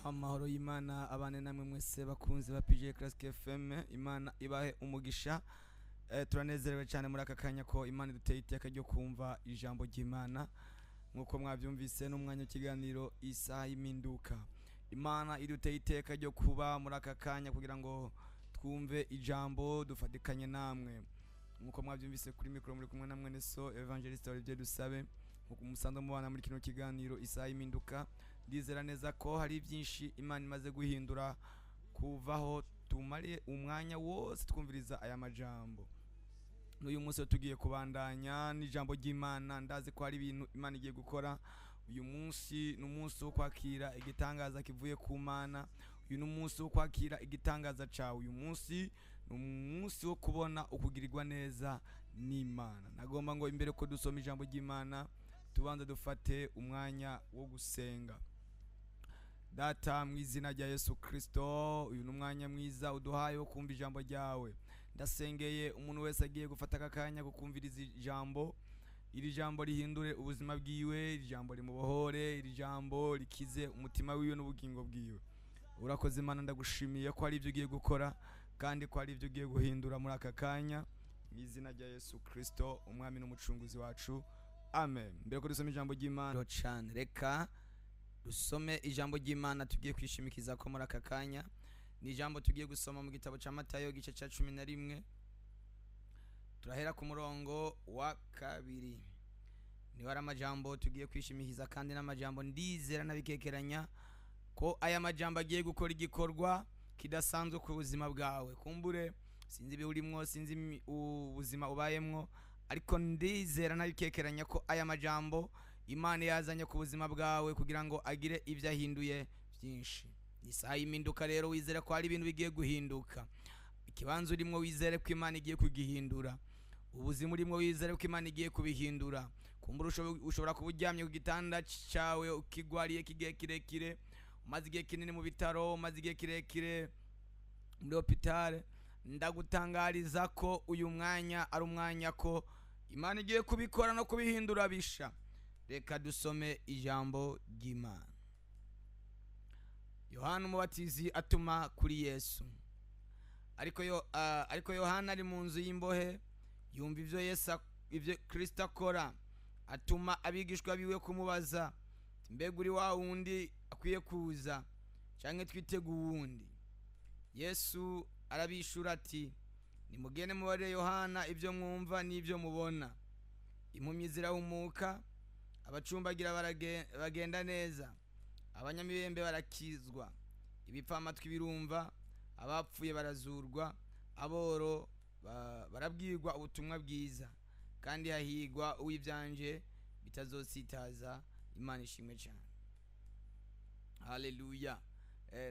amahoro y'Imana abane namwe mwese bakunze ba PJ Classic FM. Imana ibahe umugisha. Turanezerewe cyane muri aka kanya ko Imana iduteye iteka ryo kumva ijambo ry'Imana nkuko mwabyumvise n'umwanya w'ikiganiro isaha y'iminduka. Imana iduteye iteka ryo kuba muri aka kanya kugira ngo twumve ijambo dufatikanye namwe nkuko mwabyumvise kuri mikoro muri kumwe namwe neso Evangelist Olivier Dusabe nkuko musanzwe mubana muri kino kiganiro isaha y'iminduka. Ndizera neza ko hari byinshi Imana imaze guhindura kuvaho tumare umwanya wose twumviriza aya majambo. N'uyu munsi tugiye kubandanya n'ijambo ry'Imana. Ndazi ko hari ibintu Imana igiye gukora. Uyu munsi n'umunsi wo kwakira igitangaza kivuye ku Mana. Uyu n'umunsi wo kwakira igitangaza cawe. Uyu munsi n'umunsi wo kubona ukugirirwa neza n'Imana. Nagomba ngo imbere ko dusoma ijambo ry'Imana tubanze dufate umwanya wo gusenga. Data mu izina rya Yesu Kristo, uyu numwanya mwiza uduhaye wo kumva ijambo ryawe. Ndasengeye umuntu wese agiye gufata akakanya gukumviriza ijambo. Iri jambo rihindure ubuzima bwiwe, iri jambo rimubohore, iri jambo rikize umutima wiwe n'ubugingo bwiwe. Urakoze Imana, ndagushimiye ko ari ibyo ugiye gukora kandi ko ari ibyo ugiye guhindura muri aka kanya. Mu izina rya Yesu Kristo, umwami n'umucunguzi wacu. Amen. Mbere ko dusoma ijambo ry'Imana cyane, reka dusome ijambo ry'Imana tugiye kwishimikiza ko muri aka kanya. Ni ijambo tugiye gusoma mu gitabo cya Matayo gice cya 11. Turahera ku murongo wa 2. Ni wari amajambo tugiye kwishimikiza kandi n'amajambo ndizera nabikekeranya ko aya majambo agiye gukora igikorwa kidasanzwe ku buzima bwawe. Kumbure sinzi biurimwo, sinzi ubuzima ubayemwo, ariko ndizera nabikekeranya ko aya majambo Imana yazanye ku buzima bwawe kugira ngo agire ibyo ahinduye byinshi. Isaha y'iminduka rero wizere ko hari ibintu bigiye guhinduka. Ikibanza urimo wizere ko Imana igiye kugihindura. Ubuzima urimo wizere ko Imana igiye kubihindura. Kumbura ushobora kuburyamye ku gitanda cyawe ukigwariye kigiye kirekire, umaze igihe kinini mu bitaro, umaze igihe kirekire muri hopitale. Ndagutangariza ko uyu mwanya ari umwanya ko Imana igiye kubikora no kubihindura bisha. Reka dusome ijambo ry'Imana. Yohana umubatizi atuma kuri Yesu. Ariko Yohana ari mu nzu y'imbohe yumva ibyo Kristo akora, atuma abigishwa biwe kumubaza, mbega uri wa wundi akwiye kuza canke twitegu wundi? Yesu arabishura ati, nimugende mubarire Yohana ibyo mwumva n'ibyo mubona. Impumyi zirahumuka, abacumbagira bagenda neza, abanyamibembe barakizwa, ibipfamatwi birumva, abapfuye barazurwa, aboro barabwirwa ubutumwa bwiza, kandi hahigwa uwivyanje bitazositaza. Imana ishimwe cyane. Haleluya.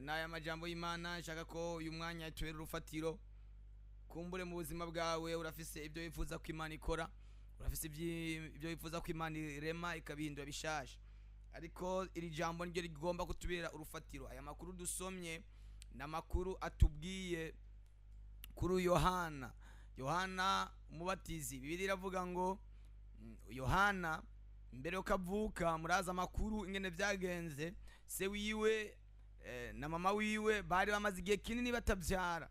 Naya majambo y'Imana nshaka ko uyu mwanya tubera urufatiro. Kumbure mu buzima bwawe urafise ibyo wifuza ko Imana ikora, urafise ibyo wifuza ko Imana irema ikabihindura bishasha, ariko iri jambo niryo rigomba kutubera urufatiro. Aya makuru dusomye na makuru atubwiye kuri Yohana umubatizi. Bibiliya iravuga ngo Yohana mbere yo kavuka, muraza amakuru ingene byagenze, se wiwe na mama wiwe bari bamaze igihe kinini batabyara.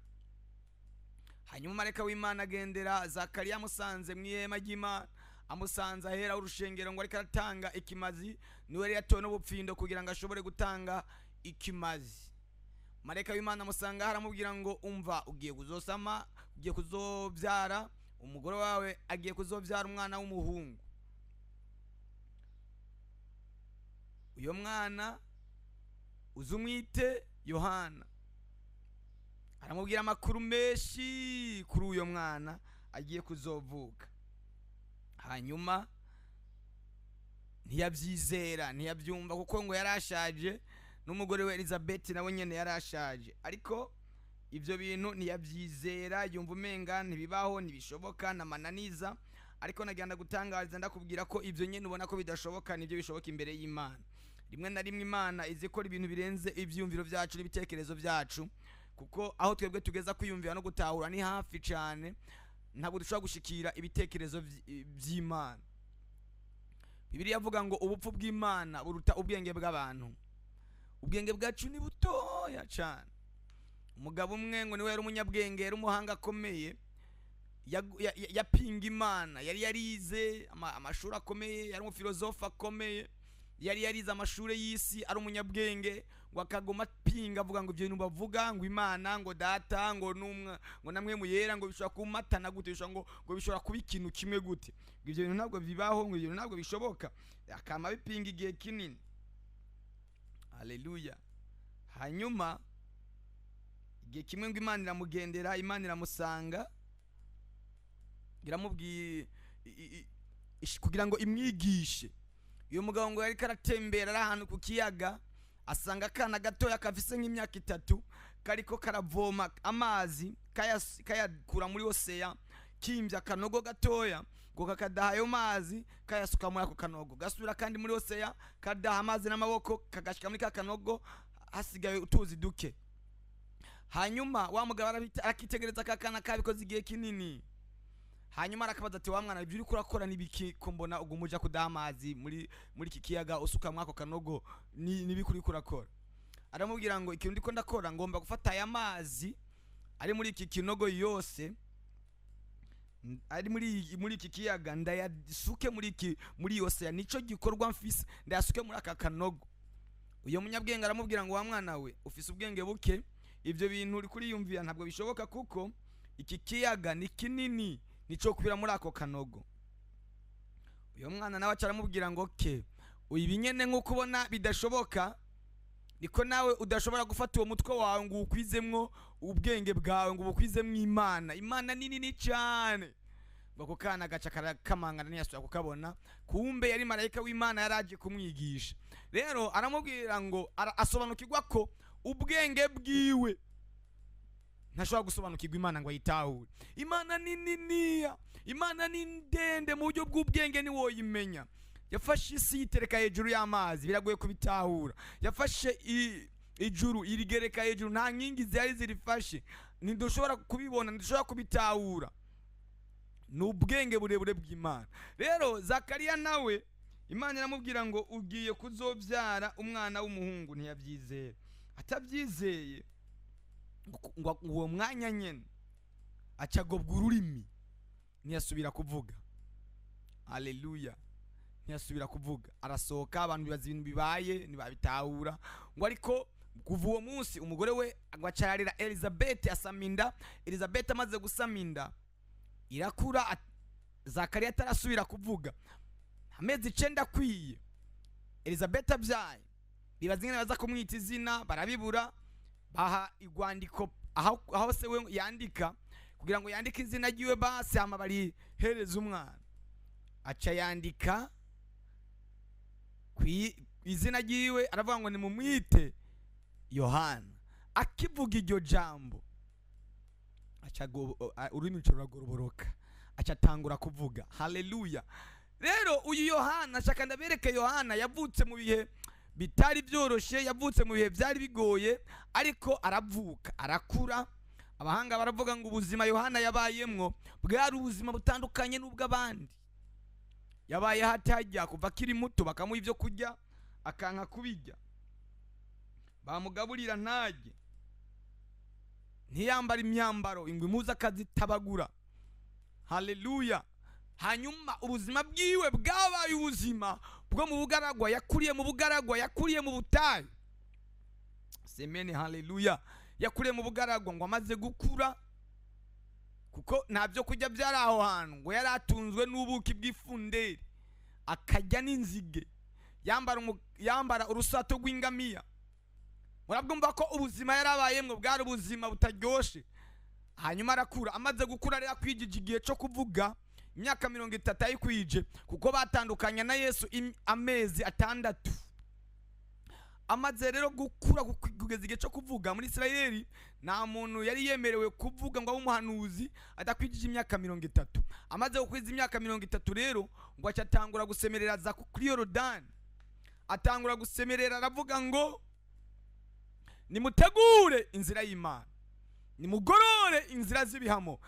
Hanyuma mareka w'Imana agendera Zakariya, amusanze mu ihema ry'Imana, amusanze ahera urushengero ngo ariko aratanga ikimazi. Niwe yari yatowe n'ubupfindo kugira ngo ashobore gutanga ikimazi. Mareka w'Imana amusanga haramubwira ngo umva, ugiye kuzosama, ugiye kuzobyara, umugore wawe agiye kuzobyara umwana w'umuhungu. Uyo mwana uzumwite Yohana. Aramubwira amakuru menshi kuri uyo mwana agiye kuzovuka. Hanyuma ntiyabyizera, ntiyabyumva, kuko ngo yarashaje, n'umugore we Elizabeth nawe nyene yarashaje. Ariko ivyo bintu ntiyabyizera, yumva umenga ntibibaho, ntibishoboka, namananiza. Ariko nagenda gutangariza ndakubwira ko ivyo nyene ubona ko bidashoboka nivyo bishoboka imbere y'Imana. Rimwe na rimwe Imana izikora ibintu birenze ivyumviro vyacu n'ibitekerezo vyacu, kuko aho twebwe tugeza kwiyumvira no gutahura ni hafi cyane. Ntabwo dushobora gushikira ibitekerezo vy'Imana. Bibiliya avuga ngo ubupfu bw'Imana buruta ubwenge bw'abantu. ubwenge bwacu ni butoya cyane. Umugabo umwe ngo niwe yari umunyabwenge, yari umuhanga akomeye, yapinga Imana, yari yarize amashuri akomeye, yari umufilozofe akomeye, yari yarize amashuri y'isi, ari umunyabwenge, ngo akagoma pinga avuga ngo ibyo bintu bavuga ngo Imana ngo data ngo numwe ngo namwe muyera ngo bishobora kumatana gute, ngo bishobora kuba ikintu kimwe gute, ngo ibyo bintu ntabwo bibaho, ngo ibyo bintu ntabwo bishoboka, akama bipinga igihe kinini. Haleluya. Hanyuma igihe kimwe ngo Imana iramugendera, Imana iramusanga, iramubwiye kugira ngo imwigishe. Uyu mugabo ngo yari karatembera ari ahantu ku kiyaga, asanga akana gatoya kafise nk'imyaka 3 kariko karavoma amazi kayakura muri oseya, kimvya akanogo gatoya, ngo kakadaha ayo mazi kayasuka muri ako kanogo, gasubira kandi muri oseya kadaha amazi n'amaboko kagashika muri ka kanogo, hasigaye utuzi duke. Hanyuma wa mugabo arakitegereza kakana kabikoze igihe kinini. Hanyuma arakabaza ati wa mwana ibyo uri kurakora nibiki ko mbona ugumuja kudaha amazi muri iki kiyaga usuka mwako kanogo, nibikuri kurakora? Aramubwira ngo ikintu ndiko ndakora ngomba gufata aya mazi ari muri iki kinogo yose, ari muri iki kiyaga ndayasuke muri yose, nico gikorwa mfise, ndayasuke muri aka kanogo. Uyo munyabwenge aramubwira ngo wa mwana we ufise ubwenge buke, ibyo bintu uri kuriyumvira ntabwo bishoboka kuko iki kiyaga ni kinini, nico kubira muri ako kanogo. Uyo mwana nawe acaramubwira ngo uyibinyene nkuko ubona bidashoboka, niko nawe udashobora gufata uwo mutwe wawe ngo ukwizemwo ubwenge bwawe, ngo ukwizemwo Imana nini cyane. Bako kana gaca karakamangana ntiyasubira kukabona, kumbe yari marayika w'Imana yaraje kumwigisha. Rero aramubwira ngo asobanukirwa ko ubwenge bwiwe ntashobora gusobanukirwa Imana ngo ayitahure. Imana ni niniya, Imana ni ndende, mu buryo bw'ubwenge ni woyimenya. Yafashe isi yitereka hejuru y'amazi, biragoye kubitahura. Yafashe ijuru irigereka hejuru, nta nkingi zari zirifashe, ntidushobora kubibona, ntidushobora kubitahura. Ni ubwenge burebure bw'Imana. Rero Zakariya nawe Imana iramubwira ngo ugiye kuzobyara umwana w'umuhungu, ntiyabyizera. Atabyizeye ngo uwo mwanya nyene acagobwa ururimi, ntiyasubira kuvuga. Haleluya. Ntiyasubira kuvuga, arasohoka, abantu bibaza ibintu bibaye ntibabitahura. Ngo ariko kuva uwo munsi umugore we agwacararira Elizabeth asaminda. Elizabeth amaze gusaminda irakura, Zakariya atarasubira kuvuga. Amezi 9 akwiye Elizabeth abyaye, bibaza ingene baza kumwita izina barabibura, baha igwandiko aho se we yandika kugira ngo yandike izina ryiwe, base amabari hereza umwana. Aca yandika izina ryiwe, aravuga ngo nimumwite Yohana. Akivuga iryo jambo ururimi ruragoroboroka, aca atangura kuvuga. Haleluya. Rero uyu Yohana, ashaka ndabereke Yohana yavutse mu bihe bitari byoroshe, yavutse mu bihe byari bigoye, ariko aravuka arakura. Abahanga baravuga ngo ubuzima Yohana yabayemwo bwari ubuzima butandukanye n'ubw'abandi. Yabaye hatajya kuva kiri muto, bakamuha ibyo kurya akanka kubijya, bamugaburira ntajye, ntiyambara imyambaro, ingwe muza akazitabagura. Haleluya. Hanyuma ubuzima bwiwe bwabaye ubuzima bwo mu bugaragwa, yakuriye mu bugaragwa, yakuriye mu butayu. Semeni haleluya. Yakuriye mu bugaragwa, ngo amaze gukura, kuko nta byo kurya byari aho hantu, ngo yaratunzwe n'ubuki bw'ifunderi, akajya n'inzige, yambara urusato rw'ingamiya. Murabwumva ko ubuzima yarabayemwo bwari ubuzima butaryoshe. Hanyuma arakura, amaze gukura rero akwijije igihe cyo kuvuga, imyaka 30 ayikwije, kuko batandukanya na Yesu amezi 6. Amaze rero gukura kugeza igihe cyo kuvuga, muri Isirayeli nta muntu yari yemerewe kuvuga ngo abe umuhanuzi adakwijije imyaka 30. Amaze gukwiza imyaka 30 rero ngo acatangura gusemerera za kuri Yorodani, atangura gusemerera, aravuga ngo nimutegure inzira y'Imana, nimugorore inzira z'ibihamo.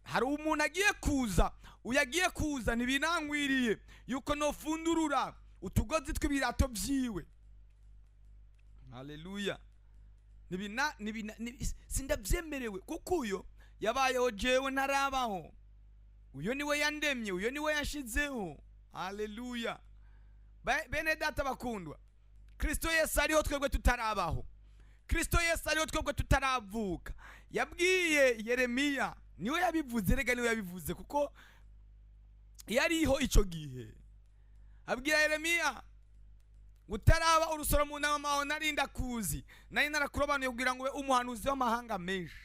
Hari umuntu agiye kuza, uyagiye kuza ntibinangwiriye yuko nofundurura utugozi tw'ibirato byiwe. haleluya. Sindabyemerewe kuko uyo yabayeho jewe ntarabaho. Uyo niwe yandemye, uyo niwe yashizeho. Haleluya. Bene data bakundwa, Kristo Yesu ariho twebwe tutarabaho. Kristo Yesu ariho twebwe tutaravuka. Yabwiye Yeremiya, niwe yabivuze, rega niwe yabivuze kuko yariho ico gihe. Abwira Yeremiya, utaraba urusoro mu nama maho narinda kuzi, nari narakurobanuye kugira ngo ube umuhanuzi w'amahanga menshi.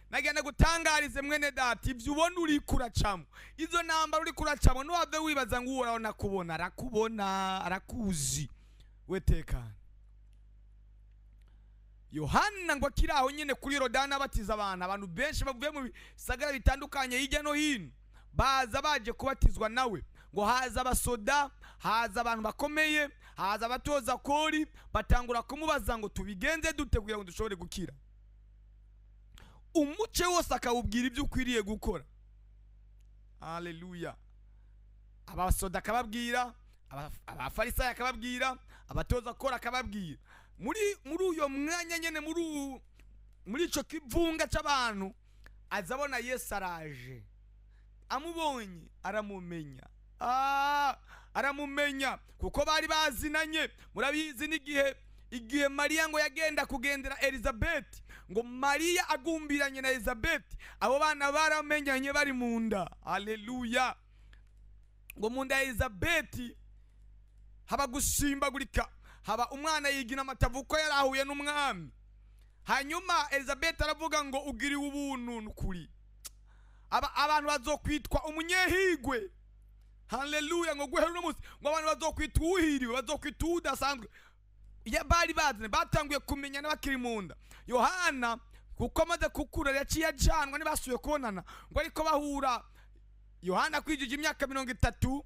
Nagenda gutangarize mwene data, ivyo ubona uri kuracamo, izo namba uri kuracamo, nuwave wibaza ngo uhoraho nakubona. Arakubona, arakuzi, we tekana. Yohana ngo akiraho nyene kuri Yorodani abatiza abantu benshi bavuye mu bisagara bitandukanye hirya no hino, baza baje kubatizwa nawe. Ngo haza abasoda, haza abantu bakomeye, haza abatoza kori, batangura kumubaza ngo tubigenze dute kugira ngo dushobore gukira. Umuce wose akawubwira ibyo ukwiriye gukora. Haleluya. Abasoda akababwira, abafarisayo akababwira, abatoza kori akababwira. Muri uyo mwanya nyene, muri ico kivunga c'abantu, azabona Yesu araje. Amubonye aramumenya. Aramumenya kuko bari bazinanye. Murabizi igihe Mariya ngo yagenda kugendera Elizabeth, ngo Mariya agumbiranye na Elizabeth, abo bana baramenyanye bari munda. Haleluya. Ngo munda ya Elizabeth haba gusimbagurika, haba umwana yigina amatavuko yarahuye n'umwami. Hanyuma Elizabeth aravuga ngo ugiriwe ubuntu n'ukuri, abantu bazokwitwa umunyehigwe. Haleluya. Ngo guhera umunsi ngo abantu bazokwitwa uhiriwe, bazokwitwa udasanzwe. Bari bazine, batanguye kumenyana bakiri munda. Yohana kuko amaze gukura yaciye ajanwa, ntibasubiye kubonana. Ngo ariko bahura, Yohana kwijije imyaka 33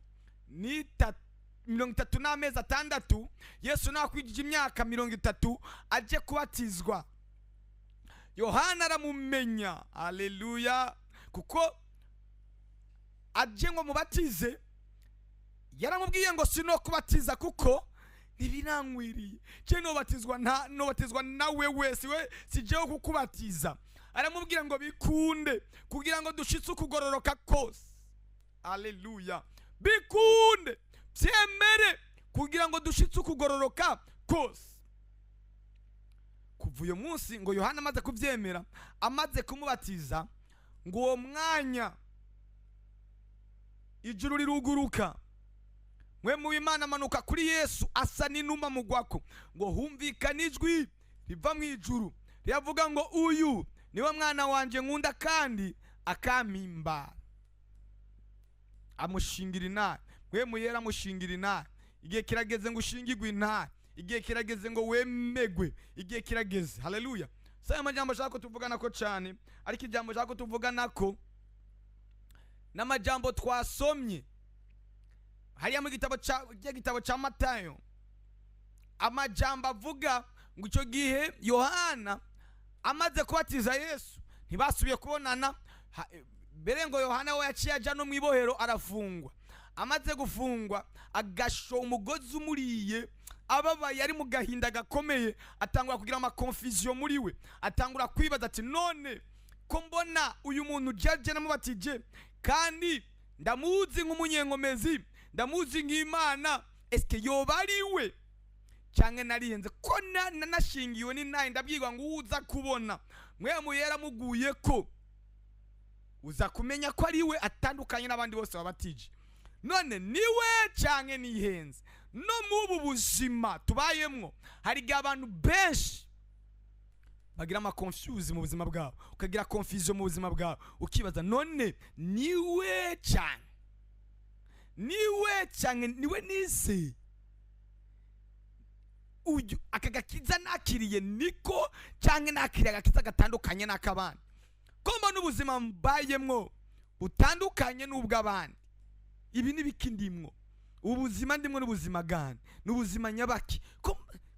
n'amezi 6, Yesu nawe kwijije imyaka 30 aje kubatizwa. Yohana aramumenya. Haleluya. Kuko aje ngo mubatize, yaramubwiye ngo sino kubatiza kuko ntibinankwiriye, je nobatizwa nawe wese, we sijeho kukubatiza. Aramubwira ngo bikunde kugira ngo dushitse ukugororoka kose. Haleluya. Bikunde, byemere kugira ngo dushitse ukugororoka kose. Kuva uyo munsi ngo Yohana amaze kubyemera, amaze kumubatiza, ngo uwo mwanya ijuru riruguruka, mwemu w'Imana amanuka kuri Yesu asa n'inuma mugwako. Ngo humvikana ijwi riva mu ijuru ryavuga ngo uyu niwe mwana wanje nkunda kandi akampimbara. Amushingira intare, mwemu yera amushingira intare. Igihe kirageze ngo ushingirwe intare, igihe kirageze ngo wemegwe, igihe kirageze. Haleluya. Saya majambo shaka ko tuvugana ko cyane, ariko ijambo shaka ko tuvugana ko n'amajambo twasomye hariya mu gitabo ca Matayo. Amajambo avuga ngo icyo gihe Yohana amaze kubatiza Yesu ntibasubiye kubonana. Mbere ngo Yohana we yaciye aja no mwibohero arafungwa. Amaze gufungwa agasho umugozi umuriye, ababaye ari mu gahinda gakomeye, atangura kugira ama confusion muri we. Atangura kwibaza ati none ko mbona uyu muntu jaje namubatije kandi ndamuzi nk'umunyenkomezi, ndamuzi nk'Imana, eske yoba ari we cyangwa nariyenze ko nashingiwe ni naye ndabwirwa ngo uza kubona mwemu yera muguye ko uza kumenya ko ari we atandukanye n'abandi bose babatije. None niwe cyangwa nihenze? No mubu buzima tubayemwo hari abantu benshi bagira ama confuse mu buzima bwabo, ukagira confusion mu buzima bwabo, ukibaza none niwe cyane, niwe nize uyu akagakiza nakiriye niko cyangwa nakiriye agakiza gatandukanye n'akabandi. Komba n'ubuzima mbayemwo butandukanye n'ubw'abandi. Ibi nibikindimwo, ubuzima ndimwo n'ubuzima gani, n'ubuzima nyabaki.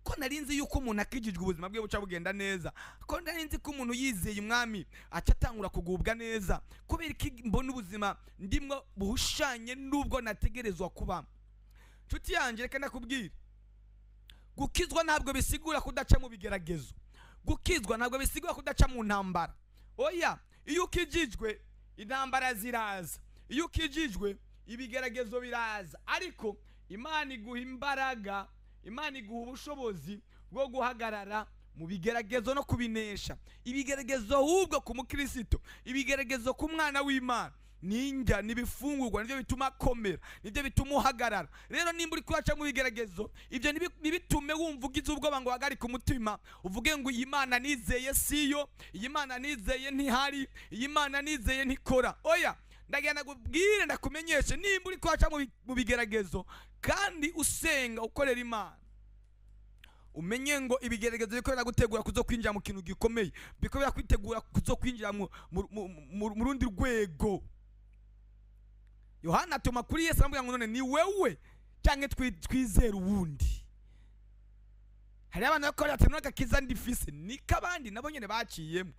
Ko narinzi yuko umuntu akijijwe ubuzima bwe buca bugenda neza, ko narinzi ko umuntu yizeye umwami acatangura kugubwa neza, kubera iki mbona ubuzima ndimwo buhushanye n'ubwo nategerezwa kuba. Nshuti yanjye reka nakubwira, gukizwa ntabwo bisigura kudaca mu bigeragezo, gukizwa ntabwo bisigura kudaca mu ntambara. Oya, iyo ukijijwe intambara ziraza, iyo ukijijwe ibigeragezo biraza, ariko Imana iguha imbaraga, Imana iguha ubushobozi bwo guhagarara mu bigeragezo no kubinesha. Ibigeragezo ahubwo ku mukristo, ibigeragezo ku mwana w'Imana ninjya nibifungurwa, nibyo bituma akomera, nibyo bituma uhagarara. Rero nimba uri kwaca mu bigeragezo, ibyo nibitume wumva ugize ubwoba ngo uhagarike umutima, uvuge ngo iyi Mana nizeye siyo, iyi Mana nizeye ntihari, iyi Mana nizeye ntikora. Oya, ndagenda kubwire ndakumenyeshe, nimba uri kwaca mu bigeragezo kandi usenga ukorera Imana, umenye ngo ibigeragezo bikorera gutegura kuzo kwinjira mu kintu gikomeye, bikorera kwitegura kuzo kwinjira mu rundi rwego. Yohana atuma kuri Yesu aramubwira ngo none ni wewe cyangwa twizera uwundi? Hari abantu bakora ati none gakiza ndifise, niko abandi nabo nyene baciyemo.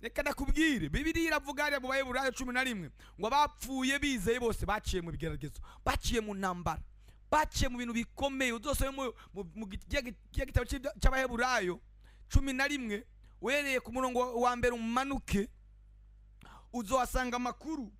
Reka ndakubwire, Bibiliya iravuga hariya mu Baheburayo 11 ngo abapfuye bizeye bose baciye mu bigeragezo, baciye mu ntambara, baciye mu bintu bikomeye. Uzosome mu gitabo cy'Abaheburayo 11 uhereye ku murongo wa mbere umanuke, uzohasanga amakuru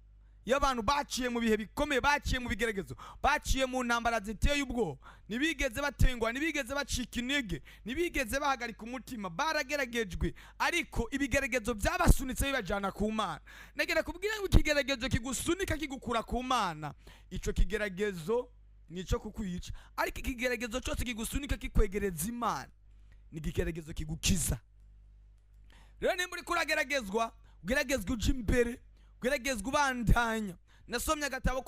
y'abantu baciye mu bihe bikomeye, baciye mu bigeragezo, baciye mu ntambara ziteye ubwoba, ntibigeze batengwa, ntibigeze bacika intege, ntibigeze bahagarika umutima, barageragejwe, ariko ibigeragezo byabasunitse bibajana ku Mana. Nagera kubwira ngo ikigeragezo kigusunika kigukura ku Mana, ico kigeragezo nico kukwica, ariko ikigeragezo cyose kigusunika kikwegereza Imana ni ikigeragezo kigukiza. Rero nimba uri kurageragezwa, ugeragezwa uje imbere, ugeragezwa ubandanya. Nasomye agatabo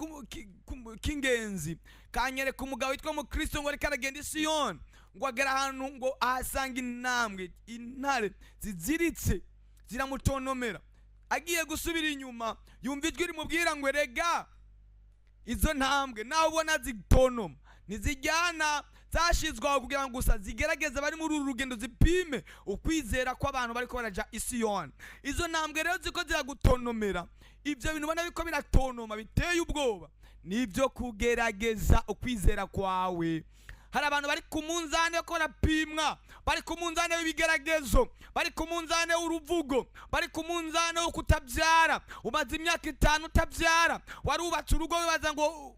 k'ingenzi kanyereka umugabo witwa Mukristo ngo ariko aragenda i Siyoni, ngo agera ahantu ngo ahasanga intambwe, intare ziziritse ziramutontomera. Agiye gusubira inyuma, yumva ijwi rimubwira ngo erega izo ntambwe nawe ubona zitontoma ntizijyana, zashizwaho kugira ngo gusa zigerageze bari muri uru rugendo, zipime ukwizera kw'abantu bariko baraja i Siyoni. Izo ntambwe rero ziko ziragutontomera, ibyo bintu ubona biko biratontoma biteye ubwoba, nibyo kugerageza ukwizera kwawe. Hari abantu bari ku munzane yo barapimwa, bari ku munzane w'ibigeragezo, bari ku munzane w'uruvugo, bari ku munzane wo kutabyara. Umaze imyaka 5 utabyara, warubatse urugo wibaza ngo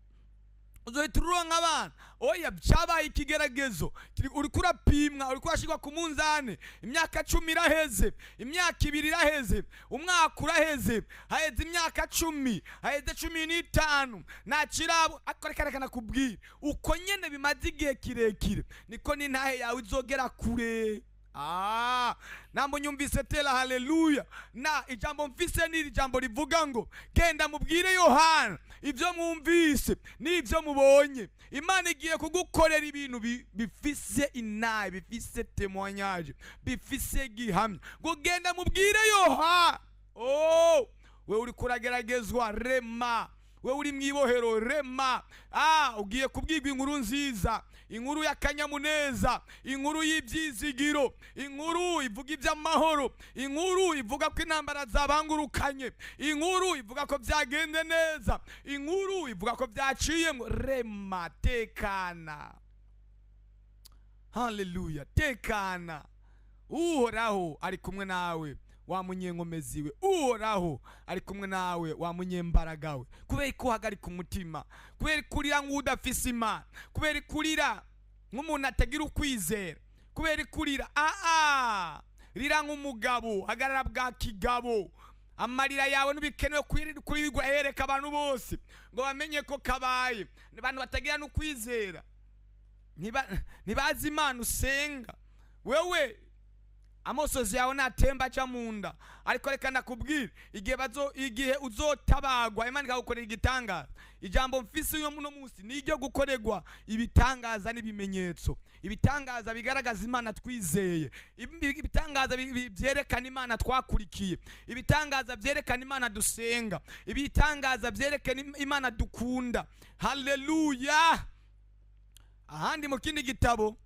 uzohita uronka abana. Oya, byabaye ikigeragezo, uri kurapimwa, uri kurashirwa ku munzane. Imyaka 10 iraheze, imyaka 2 iraheze, umwaka uraheze, haheze imyaka 10, haheze 15, nakirabo. Akorekana kubwira uko nyene bimaze igihe kirekire, niko n'intahe yawe izogera kure. Nambo nyumvise tela, haleluya. Na ijambo mfise ni ijambo rivuga ngo genda mubwire Yohana ibyo mwumvise n'ibyo mubonye. Imana igiye kugukorera ibintu bifise inaye, bifise témoignage, bifise gihamya. Ngo genda mubwire Yohana. We uri kurageragezwa, rema. We uri mwibohero, rema. Ugiye kubwirwa inkuru nziza, inkuru y'akanyamuneza, inkuru y'ibyizigiro, inkuru ivuga iby'amahoro, inkuru ivuga ko intambara zabangurukanye, inkuru ivuga ko byagende neza, inkuru ivuga ko byaciyemo. Rema, tekana. Haleluya, tekana. Uhoraho ari kumwe nawe, wa munyenkomezi we. Uhoraho ari kumwe nawe, wa munyembaraga we. Kubera ko uhagarika umutima, kubera kurira nk'udafise Imana, kubera kurira nk'umuntu atagira ukwizera, kubera kurira rira nk'umugabo, hagarara bwa kigabo. Amarira yawe n'ubikenewe kurirwa hereka abantu bose ngo bamenye ko kabaye. Abantu batagira n'ukwizera, ntibazi Imana usenga. Wewe amosozi yawe natemba aca munda, ariko reka nakubwira igihe uzotabagwa Imana ikagukorera igitangaza. Ijambo mfise uyo muno munsi ni iryo gukorerwa ibitangaza n'ibimenyetso, ibitangaza bigaragaza Imana twizeye, ibitangaza byerekana Imana twakurikiye, ibitangaza byerekana Imana dusenga, ibitangaza byerekana Imana dukunda. Haleluya. Ahandi mu kindi gitabo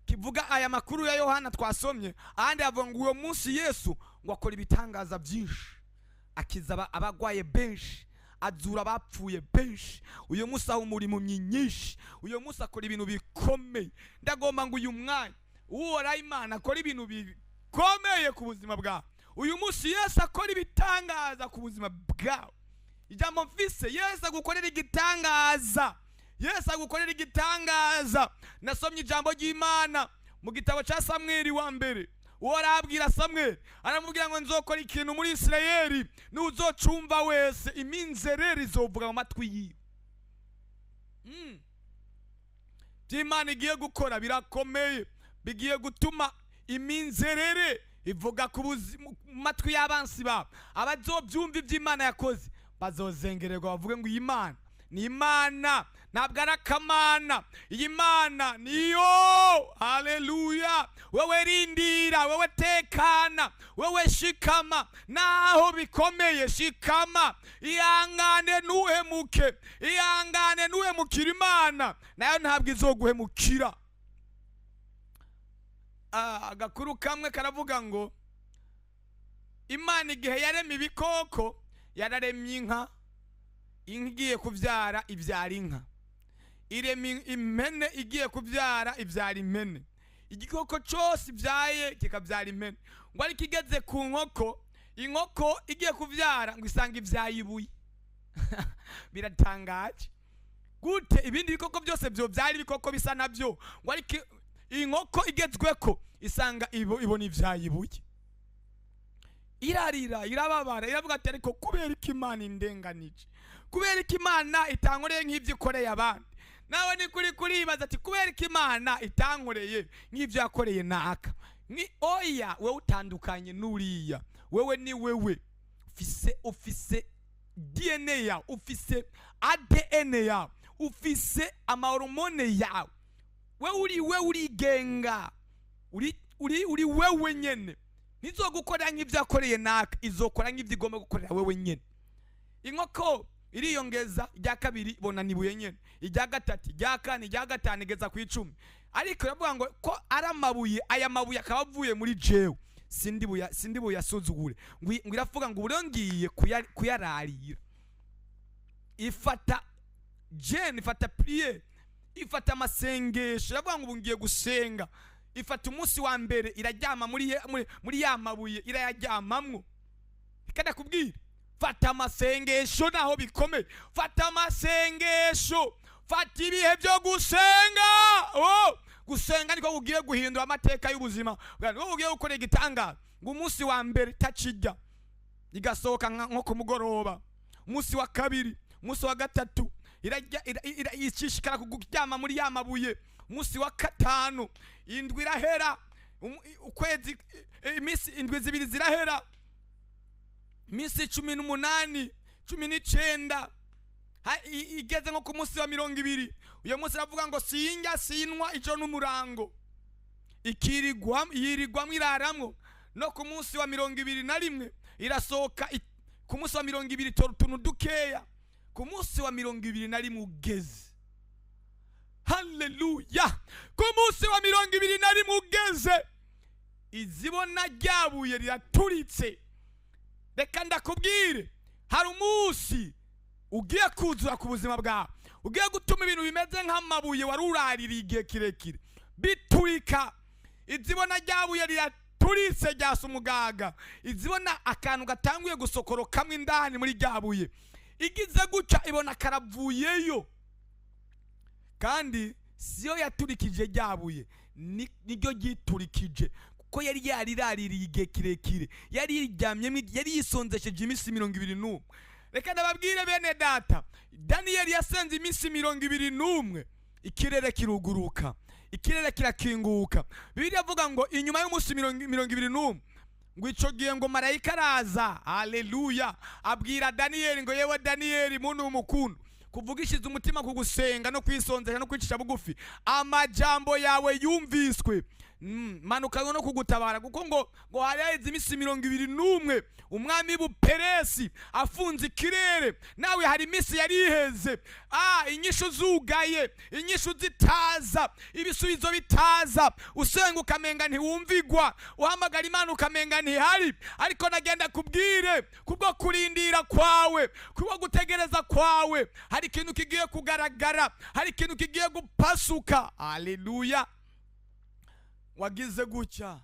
kivuga aya makuru ya Yohana twasomye, ahandi avuga ngo uwo munsi Yesu ngo akora ibitangaza byinshi, akiza abagwaye benshi, azura abapfuye benshi, uyu munsi aho umurimo myinshi, uyu munsi akora ibintu bikomeye. Ndagomba ngo uyu mwanya uhoraho Imana akora ibintu bikomeye ku buzima bwawe. Uyu munsi Yesu akora ibitangaza ku buzima bwawe. Ijambo mfise, Yesu agukorera igitangaza. Yesu agukorera igitangaza. Nasomye ijambo ry'Imana mu gitabo cya Samweli wa mbere. Uwo arabwira Samweli, aramubwira ngo nzokora ikintu muri Isirayeli, n'uzocumva wese iminzerere izovuga mu matwi yiwe. By'Imana igiye gukora birakomeye, bigiye gutuma iminzerere ivuga ku matwi y'abansi babo. Abazobyumva iby'Imana yakoze bazozengererwa bavuge ngo iyi Mana ni Imana, ntabwo ari akamana. Iyi Mana niyo. Haleluya. Wewe rindira, wewe tekana, wewe shikama, naho bikomeye shikama. Ihangane ntuhemuke, ihangane ntuhemukire Imana, nayo ntabwo izoguhemukira. Agakuru kamwe karavuga ngo Imana igihe yaremye ibikoko yararemye inka, inka igiye kubyara ibyara inka, iremye impene igiye kubyara ibyara impene, igikoko cyose ibyaye kikabyara impene. Ngo ariko igeze ku nkoko, inkoko igiye kubyara ngo isanga ibyaye ibuye. Biratangaje gute ibindi bikoko byose byo byari ibikoko bisa nabyo, ngo ariko inkoko igezweko isanga ibona ibyaye ibuye. Irarira, irababara, iravuga ati ariko kubera iki Imana indenganije, kubera iki Imana itankoreye nk'ibyo ikoreye abandi. Nawe ni kuri kuribaza ati kubera iki Imana itankoreye nk'ibyo yakoreye naka. Oya, wewe utandukanye n'uriya. Wewe ni wewe, ufise DNA yawe, ufise ADN yawe, ufise amahormone yawe. Wewe urigenga, uri wewe nyene. Nizogukora nk'ibyo yakoreye naka, izokora nk'ibyo igomba gukorera wewe nyene. Inkoko iriyongeza, irya kabiri ibona nibuye nyene, irya gatatu, irya kane, irya gatanu igeza ku 10. Ariko iravuga ngo ko ari amabuye, aya mabuye akaba avuye muri jewe, sindi buyasuzugure. Ngo iravuga ngo uburongiye kuyararira. Ifata jene, ifata prier, ifata amasengesho. Iravuga ngo ubu ngiye gusenga. Ifata umunsi wa mbere iraryama muri ya mabuye, irayaryamamwo. Ikada kubwira fata amasengesho naho bikomeye, fata amasengesho, fata ibihe byo gusenga. Gusenga niko kugiye guhindura amateka y'ubuzima bwawe, niko kugiye gukora igitangaza. Ngo umunsi wa mbere takijya igasohoka nko ku mugoroba, umunsi wa kabiri, umunsi wa gatatu irishishikara kuryama muri ya mabuye, umunsi wa gatanu indwi irahera, ukwezi iminsi indwi zibiri zirahera, iminsi 18, 19, igeze nko ku munsi wa 20. Uyo munsi aravuga ngo sinjya sinwa ijo n'umurango, yirirwamo iraramwo. No ku munsi wa 21 irasohoka, ku munsi wa 20 tora utuntu dukeya, ku munsi wa 21 ugeze. Haleluya. Ku munsi wa 21 ugeze, izibona ryabuye riraturitse. Reka ndakubwire, hari umunsi ugiye kuzura ku buzima bwawe, ugiye gutuma ibintu bimeze nk'amabuye wari uraririye igihe kirekire biturika. Izibona ryabuye riraturitse ryasa umugaga, izibona akantu gatanguye gusokorokamwe indani muri ryabuye, igize guca ibona karavuyeyo. Kandi siyo yaturikije ryabuye, niryo giturikije, kuko yari yariraririye igihe kirekire, yari yiryamyemo, yari yisonzesheje iminsi 21. Reka ndababwire bene data, Daniyeli yasenze iminsi 21, ikirere kiruguruka, ikirere kirakinguka. Bibiliya avuga ngo inyuma y'umunsi 21 ngo ico gihe ngo marayika araza. Haleluya. Abwira Daniyeli ngo yewe Daniyeli muntu w'umukundu, kuvugishiza umutima ku gusenga no kwisonzesha no kwicisha bugufi, amajambo yawe yumviswe manuka no kugutabara kuko ngo hari haheze iminsi 21 umwami Buperesi afunze ikirere, nawe hari iminsi yari iheze, inyishu zugaye, inyishu zitaza, ibisubizo bitaza, usenga ukamenga ntiwumvigwa, uhamagara Imana ukamenga ntihari. Ariko nagenda kubwire kubwo kurindira kwawe, kubwo gutegereza kwawe, hari ikintu kigiye kugaragara, hari ikintu kigiye gupasuka. Haleluya. Wagize gutya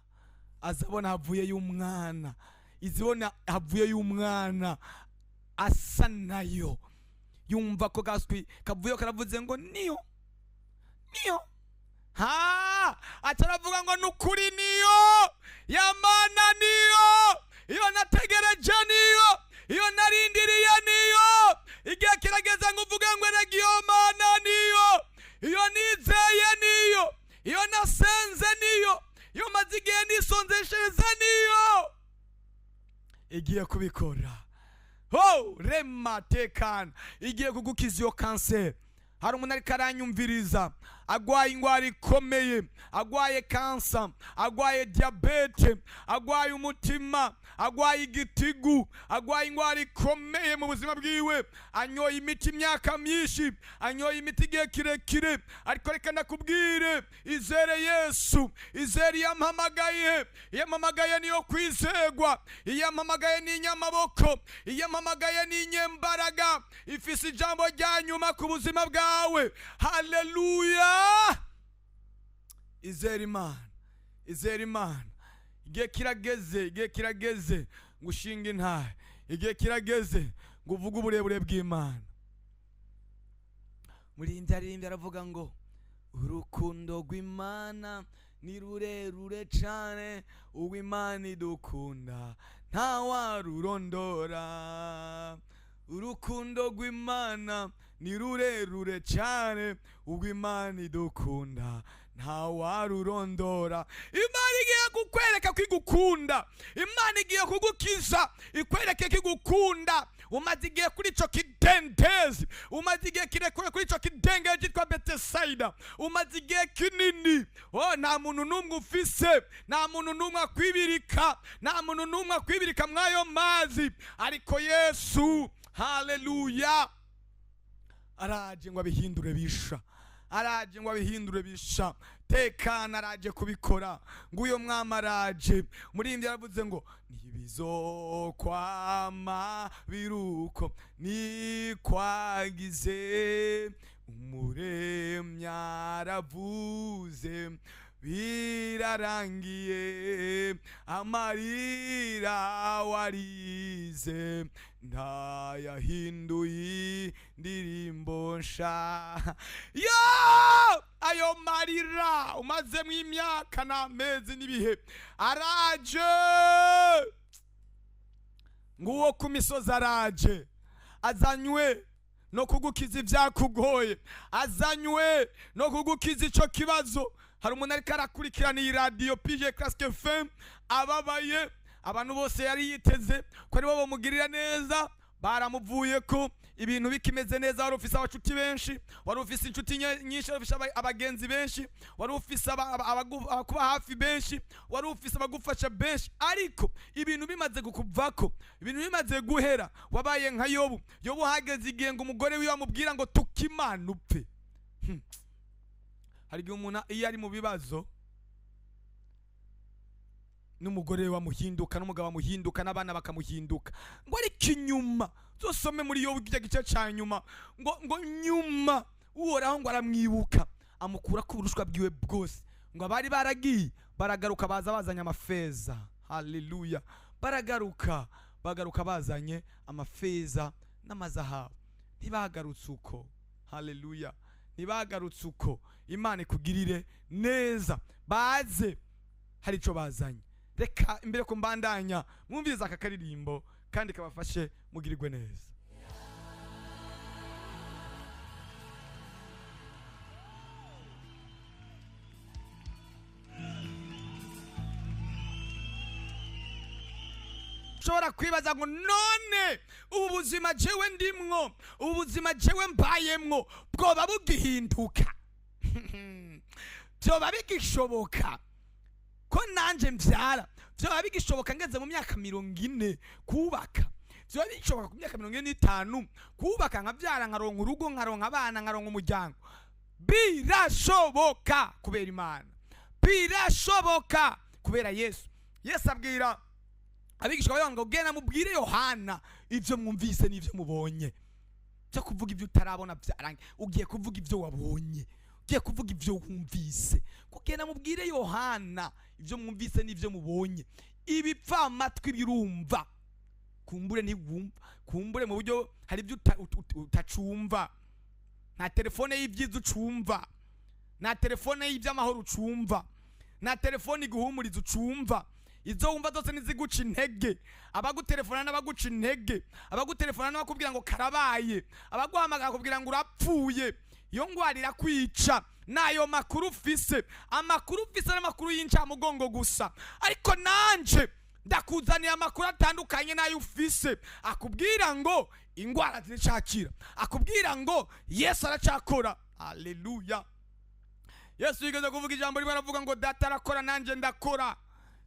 azabona havuye y'umwana, izibona havuye y'umwana asa nayo, yumva ko gaswi kavuye karavuze ngo niyo ataravuga ngo nukuri niyo yamana, iyo nategereje iyo narindiriye niyo, igihe kirageze ngo uvuge ngo eragiyo mana iyo nizeye iyo nasenze iyo maze igihe nisonzeshereza igiye kubikora. Rema tekana, igiye kugukiza iyo kanseri. Hari umuntu ariko aranyumviriza agwaye ingwara ikomeye, agwaye kansa, agwaye diabete, agwaye umutima, agwaye igitigu, agwaye ingwara ikomeye mu buzima bwiwe, anyoye imiti imyaka myinshi, anyoye imiti igihe kirekire. Ariko reka ndakubwire, izere Yesu, izere yampamagaye niyo kwizegwa, yampamagaye ni inyamaboko, yampamagaye ni inyembaraga, ifise ijambo rya nyuma ku buzima bwawe. Haleluya. Izere Imana, igihe kirageze ngushinga intahe, igihe kirageze ngo uvuge uburebure bw'Imana. Murinzi aririmbye aravuga ngo urukundo rw'Imana ni rurerure cane, uw'Imana idukunda ntawarurondora. Urukundo rw'Imana ni rurerure cyane, uw'Imana idukunda ntawarurondora. Imana igiye kukwereka kwigukunda, Imana igiye kugukiza ikwereke kigukunda. Umaze igihe kuri ico kidendezi, umaze igihe kirekure kuri ico kidengezi cyitwa Bethsaida, umaze igihe kinini. Nta muntu n'umwe ufise, nta muntu n'umwe akwibirika, nta muntu n'umwe akwibirika mwayo mazi. Ariko Yesu, haleluya, araje ngo abihindure bisha, tekana araje kubikora. Nguyo mwami araje. Murindi yaravuze ngo ntibizokwama biruko nikwagize, umuremyi aravuze birarangiye, amarira warize ndayahinduye indirimbo nsha. Ayo marira umazemo imyaka n'amezi n'ibihe araje. Nguwo ku misozi araje, azanywe no kugukiza ibyakugoye, azanywe no kugukiza ico kibazo. Hari umuntu ariko arakurikirana iyi radio PJ Classic FM ababaye, abantu bose yari yiteze ko ari bo bamugirira neza, baramuvuye ko ibintu bikimeze neza. Wari ufise abacuti benshi, wari ufise inshuti nyinshi, wari ufise abagenzi benshi, wari ufise abakuba hafi benshi, wari ufise abagufasha benshi. Ariko ibintu bimaze kukuvako, ibintu bimaze guhera, wabaye nka Yobu. Hageze igihe ngo umugore wiwe amubwira ngo tukimana upfe. Hari igihe umuntu iyo ari mu bibazo n'umugore wamuhinduka, n'umugabo wamuhinduka, n'abana bakamuhinduka, ngo ariko inyuma zosome muri Yobu igice cya nyuma, ngo nyuma uhoraho ngo aramwibuka amukura ku burushwa bwiwe bwose, ngo abari baragiye baragaruka baza bazanye amafeza. Haleluya. Bagaruka bazanye amafeza n'amazahabu. Ntibagarutse uko. Haleluya. Ntibagarutse uko. Imana ikugirire neza. Baze hari ico bazanye. Reka imbere ko mbandanya mwumviriza aka karirimbo kandi kabafashe mugirirwe neza. Shobora kwibaza ngo none ubu buzima jewe ndimwo, ubu buzima jewe mbayemwo bwoba bugihinduka, byoba bigishoboka? ko nanje mbyara vyoba bigishoboka ngeze mu myaka 40 kubaka, vyoba bishoboka ku myaka 45 kubaka nkabyara nkaronka urugo nkaronka abana nkaronka umuryango. Birashoboka kubera Imana, birashoboka kubera Yesu. Yesu abwira abigishwa bayo ngo genda mubwire Yohana ivyo mwumvise n'ivyo mubonye. Cyo kuvuga ivyo utarabona byarange, ugiye kuvuga ivyo wabonye, ugiye kuvuga ivyo wumvise. Kugenda mubwire Yohana ivyo mwumvise n'ivyo mubonye. Ibipfa amatwi birumva, kumbure ntiwumva, kumbure mu buryo hari ibyo utacumva. Nta telefone y'ibyiza ucumva, nta telefone y'iby'amahoro ucumva, nta telefone iguhumuriza ucumva. Izo wumva zose niziguca intege. Abagutelefona n'abaguca intege, abagutelefona n'abakubwira ngo karabaye, abaguhamagara kubwira ngo urapfuye. Iyo ngwara irakwica. Nayo makuru ufise, amakuru ufise n'amakuru y'incamugongo gusa. Ariko nanje ndakuzaniye amakuru atandukanye nayo ufise, akubwira ngo ingwara ziracakira, akubwira ngo Yesu aracakora. Haleluya. Yesu yigeze kuvuga ijambo rimwe aravuga ngo data arakora nanje ndakora.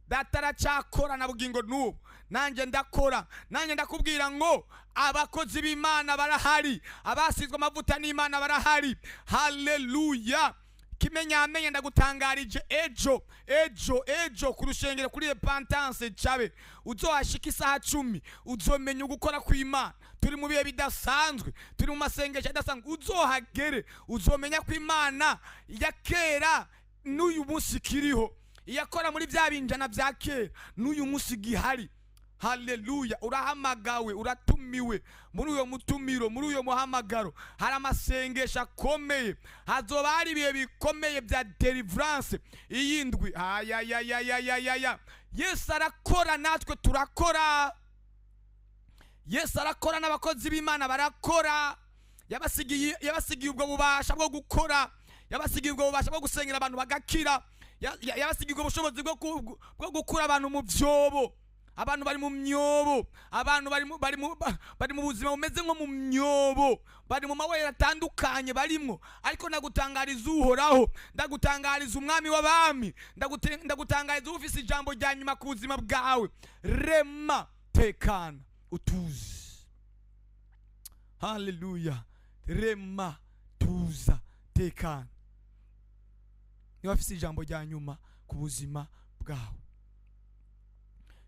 Data aracakora na bugingo n'ubu nanje ndakora. Nanje ndakubwira ngo abakozi b'Imana barahari, abasizwe amavuta n'Imana barahari. Haleluya. Kimenyamenye ndagutangarije ejo ku rushengero kuri Repentance Cabe uzohashika isaha 10 uzomenya ugukora kw'Imana. Turi mu bihe bidasanzwe, turi mu masengesho adasanzwe. Uzohagere uzomenya ko Imana ya kera n'uyu munsi kiriho, iyakora muri bya binjana bya kera n'uyu munsi gihari. Haleluya. Urahamagawe, uratumiwe muri uyo mutumiro, muri uyo muhamagaro. Hari amasengesho akomeye, hazoba hari ibihe bikomeye bya deliverance iyindwi. Yesu arakora, natwe turakora. Yesu arakora, n'abakozi b'Imana barakora. Yabasigiye ubwo bubasha bwo gukora, yabasigiye ubwo bubasha bwo gusengera abantu bagakira, yabasigiye ubwo bushobozi bwo gukura abantu mu byobo. Abantu bari mu myobo, abantu bari mu buzima bumeze nko mu myobo, bari mu mawere atandukanye barimwo. Ariko ndagutangariza Uhoraho, ndagutangariza Umwami w'abami, ndagutangariza ufise ijambo rya nyuma ku buzima bwawe. Rema, tekana, utuze. Haleluya. Rema, tuza, tekana. Niba ufise ijambo rya nyuma ku buzima bwawe,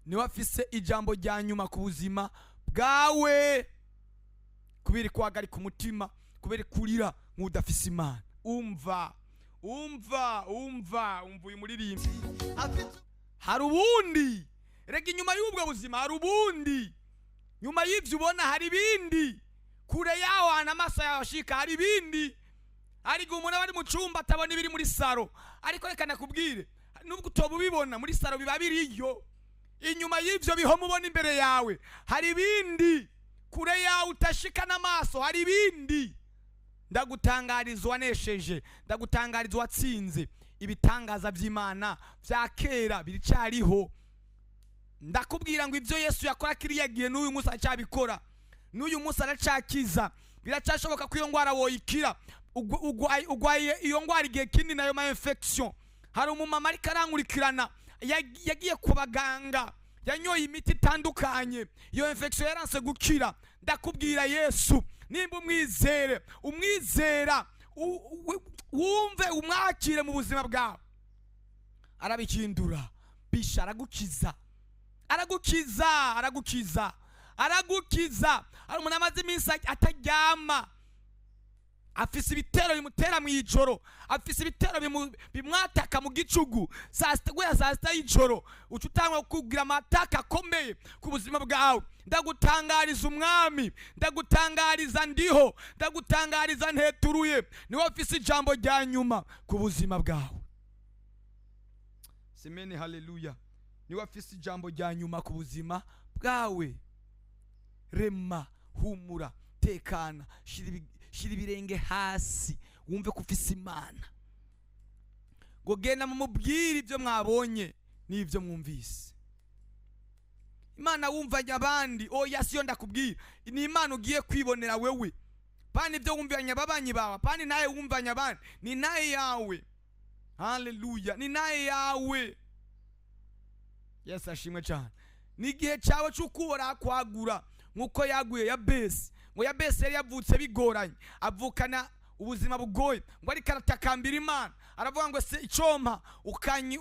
niba ufise ijambo rya nyuma ku buzima bwawe, kubera kwagarika umutima, kubera kurira nk'udafise Imana. Umva uyu muririmbi. Hari ubundi, rega inyuma y'ubwo buzima hari ubundi. Nyuma y'ivyo ubona hari ibindi. Kure yaho hana amaso yawe ashika hari ibindi. Ariko umuntu abari mu cumba atabona ibiri muri saro. Ariko reka nakubwire, nubwo utoba ubibona muri saro biba biriyo. Inyuma y'ivyo bihoma ubona imbere yawe hari ibindi. Kure yawe utashika n'amaso hari ibindi. Ndagutangariza wanesheje, ndagutangariza watsinze. Ibitangaza by'Imana vya kera biricariho. Ndakubwira ngo ivyo Yesu yakora kiriya gihe n'uyu munsi aracyabikora, n'uyu munsi aracakiza. Biracashoboka ko iyo ngwara woyikira. Ugwaye iyo ngwara igihe kinini nayo ma infection. Hari umumama ariko arankurikirana yagiye ku baganga, yanyoye imiti itandukanye, iyo infection yaranse gukira. Ndakubwira Yesu, nimba umwizera wumve umwakire mu buzima bwawe, arabikindura. Bisha aragukiza. Hari umuntu amaze iminsi ataryama, afise ibitero bimutera mu ijoro, afise ibitero bimwataka mu gicugu. Saa sita y'ijoro uca utangwa kugira amataka akomeye ku buzima bwawe. Ndagutangariza Umwami, ndagutangariza ndiho, ndagutangariza nteturuye. Niwe afise ijambo rya nyuma ku buzima bwawe. Semeni haleluya. Niwe afise ijambo rya nyuma ku buzima bwawe. Rema, humura, tekana, shira ibirenge hasi, wumve ko ufise Imana. Ngo genda mumubwire ibyo mwabonye n'ibyo mwumvise. Imana wumvanye abandi, oya siyo ndakubwira. Ni Imana ugiye kwibonera wewe. Pani ibyo wumvanye ababanyi bawe, pani naye wumvanye abandi, ni naye yawe. Haleluya, ni naye yawe. Yesu ashimwe cyane. Ni igihe cyawe cy'ukubora kwagura nkuko yaguye Yabesi. Ngo Yabesi yari yavutse bigoranye, avukana ubuzima bugoye, ngo ariko aratakambira Imana, aravuga ngo se icyompa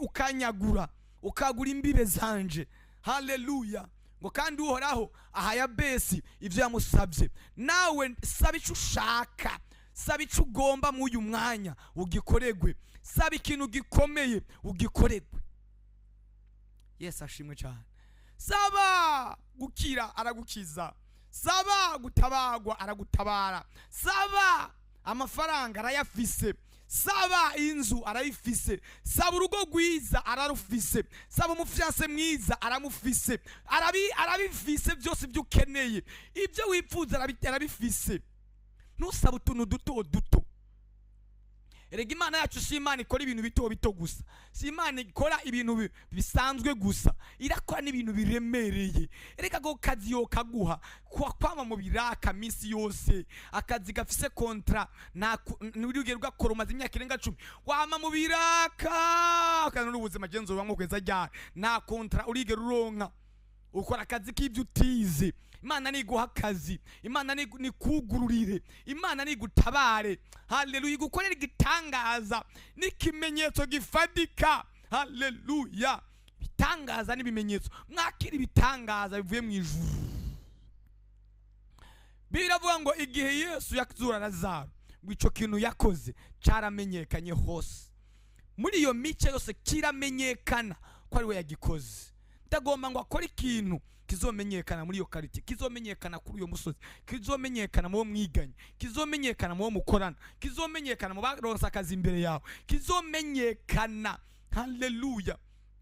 ukanyagura ukagura imbibe zanje. Haleluya. Ngo kandi uhoraho aha Yabesi ibyo yamusabye. Nawe saba icyo ushaka, saba icyo ugomba mu uyu mwanya ugikoregwe, saba ikintu gikomeye ugikoregwe. Yesu ashimwe cyane. Saba gukira aragukiza, saba gutabagwa aragutabara, saba amafaranga arayafise, saba inzu arayifise, saba urugo rwiza ararufise, saba umufyase mwiza aramufise, arabifise byose byo ukeneye, ibyo wifuza arabifise. Ntusaba utuntu duto duto. Erega Imana yacu si Imana ikora ibintu bito bito gusa, si Imana ikora ibintu bisanzwe gusa, irakora n'ibintu biremereye. Erega go kazi yo kaguha kwama mu biraka minsi yose, akazi gafise kontra n'urugero ugakora umaze imyaka irenga 10 wama mu biraka kandi n'ubuzima genzo bamwe kweza ryari nta kontra urigero uronka, ukora akazi k'ibyo utize. Imana ni guha akazi, Imana ni kugururire, Imana ni gutabare. Haleluya. Gukorera igitangaza n'ikimenyetso gifadika. Haleluya. Bitangaza n'ibimenyetso, mwakira ibitangaza bivuye mu ijuru. Biravuga ngo igihe Yesu yakuzura Lazaro, ngo icyo kintu yakoze cyaramenyekanye hose, muri iyo mice yose kiramenyekana ko ari we yagikoze. Ndagomba ngo akore ikintu kizomenyekana muri iyo kariti, kizomenyekana kuri uyo musozi, kizomenyekana mu mwiganye, kizomenyekana mu mukorana, kizomenyekana mu baronsa akazi imbere yawe, kizomenyekana. Haleluya.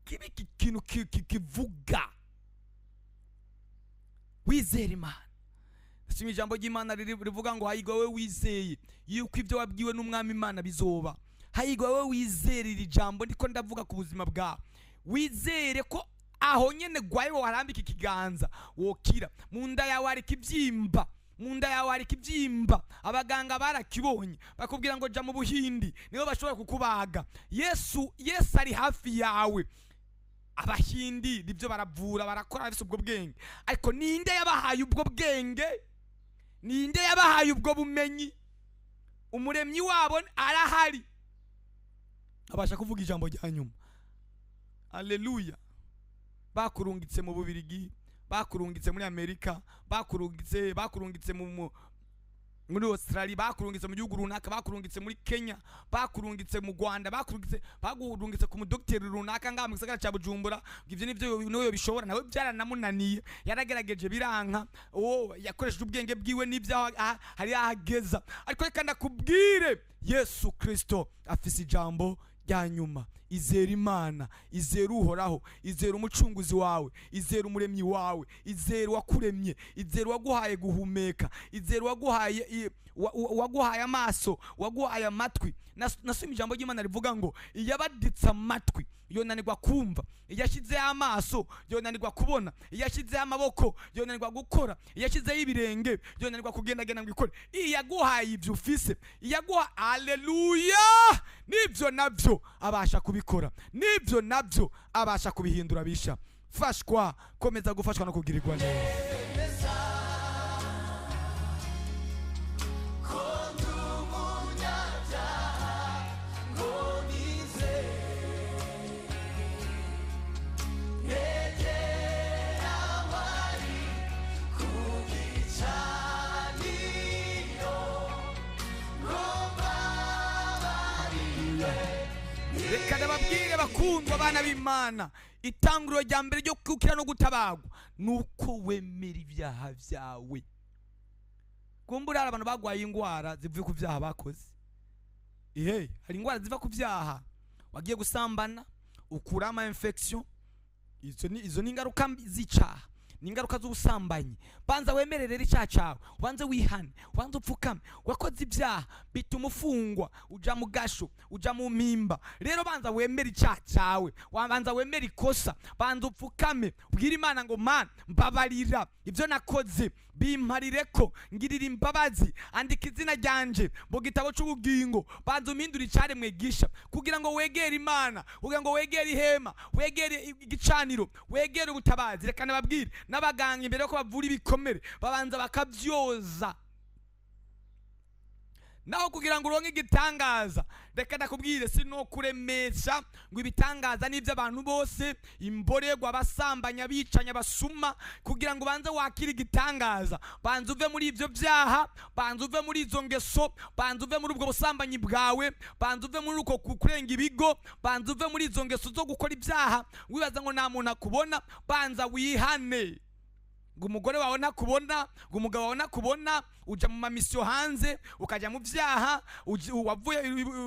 Kibi kintu kivuga wizera Imana. Sima ijambo ry'Imana rivuga ngo hayigwa we wizeye yuko ibyo wabwiwe n'umwami Imana bizoba. Hayigwa we wizera iri jambo ndiko ndavuga ku buzima bwawe, wizere ko aho nyene gwaye warambika ikiganza wokira. Mu nda yawe ari kibyimba, mu nda yawe ari kibyimba, abaganga barakibonye bakubwira ngo ja mu Buhindi nibo bashobora kukubaga. Yesu ari hafi yawe. Abahindi nibyo baravura, barakora bise ubwo bwenge, ariko ninde yabahaye ubwo bwenge? Ninde yabahaye ubwo bumenyi? Umuremyi wabo arahari, abasha kuvuga ijambo rya nyuma. Haleluya. Bakurungitse mu Bubirigi, bakurungitse muri Amerika, bakurungitse muri Australia, bakurungitse mu gihugu runaka, bakurungitse muri Kenya, bakurungitse mu Rwanda, bagurungitse ku mudokiteri runaka ngaha mu gisagara cya Bujumbura. Ivyo nivyo bishobora, nawe byaranamunaniye, yaragerageje biranka. Yakoresheje ubwenge bwiwe n'ibyo hari ahageza. Ariko reka ndakubwire, Yesu Kristo afise ijambo rya nyuma. Izera Imana, izera uhoraho, izera umucunguzi wawe, izera umuremyi wawe, izera wakuremye, izera waguhaye guhumeka, izera waguhaye amaso, waguhaye amatwi. Nasoma ijambo ry'Imana rivuga ngo iyabaditse amatwi yonanirwa kumva, iyashyizeho amaso yonanirwa kubona, iyashyizeho amaboko yonanirwa gukora, iyashyizeho ibirenge yonanirwa kugendagenda ngo ikore. Iyaguhaye ibyo ufise, iyaguha. Haleluya. Nibyo nabyo abasha kubikora, nibyo nabyo abasha kubihindura bisha. Fashwa, komeza gufashwa no kugirirwa neza. Reka ndababwire bakundwa bana b'Imana, itanguriro rya mbere ryo kukira no gutabagwa nuko wemera ibyaha byawe. Kumbura hari abantu bagwaye ingwara zivuye ku byaha bakoze. Hari ingwara ziva ku byaha, wagiye gusambana ukura ama infection, izo ni ingaruka z'icyaha, ni ingaruka z'ubusambanyi. Banza wemere rero icyaha cyawe, wanze wihane, wanze upfukame. Wakoze ibyaha bituma ufungwa, uja mu gasho, uja mu mpimba. Rero banza wemere icyaha cyawe, banza wemere ikosa, banza upfukame, ubwire Imana ngo Mana mbabarira ibyo nakoze, bimparire ko, ngirira imbabazi, andika izina ryanje mu gitabo cy'ubugingo. Banza umhindura icyaremwe gisha, kugira ngo wegere Imana, kugira ngo wegere ihema, wegere igicaniro, wegere ubutabazi. Reka nababwire n'abaganga imbere yo ko bavura ibikomere babanza bakabyoza. Naho kugira ngo uronke igitangaza, reka ndakubwire sino kuremesha ngo ibitangaza n'ibyo abantu bose, imborerwa, abasambanya, abicanya, basuma. Kugira ngo banze wakire igitangaza, banze uve muri ibyo byaha, banze uve muri izo ngeso, banze uve muri ubwo busambanyi bwawe, banze uve muri uko kurenga ibigo, banze uve muri izo ngeso zo gukora ibyaha wibaza ngo nta muntu akubona. Banza wihane, ngo umugore wawe nakubona, ngo umugabo wawe nakubona, uja mu mamisiyo hanze, ukajya mu byaha, wavuye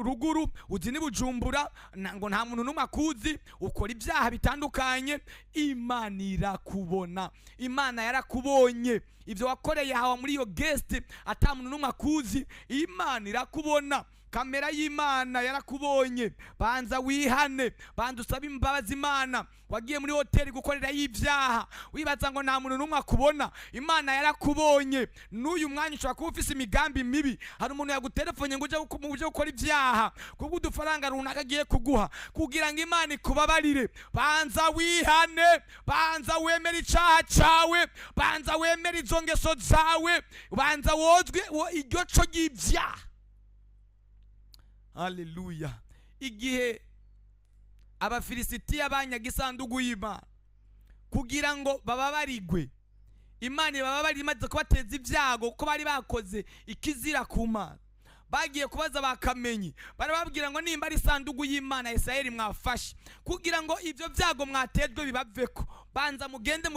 ruguru, uzi ni Bujumbura, ngo nta muntu n'umwe akuzi, ukora ibyaha bitandukanye. Imana irakubona, Imana yarakubonye. Ibyo wakoreye hawa muri iyo guest ata muntu n'umwe akuzi, Imana irakubona. Kamera y'Imana yarakubonye. Banza wihane, banza usabe imbabazi Imana. Wagiye muri hoteli gukorera y'ibyaha wibaza ngo nta muntu n'umwe akubona, Imana yarakubonye. N'uyu mwanya ushobora kuba ufise imigambi mibi, hari umuntu yagutelefone ngo uje gukora ibyaha kubwo udufaranga runaka agiye kuguha, kugira ngo Imana ikubabarire. Banza wihane, banza wemere icyaha cyawe, banza wemere izo ngeso zawe, banza wozwe iryo co ry'ibyaha. Haleluya. Igihe Abafilisitiya banyaga isanduku y'Imana kugira ngo bababarigwe, Imana ibababarira imaze kubateza ibyago kuko bari bakoze ikizira ku Mana. Bagiye kubaza bakamenyi, barababwira ngo nimba ari isanduku y'Imana Isirayeli mwafashe, kugira ngo ibyo byago mwatejwe bibaveko, banza mugende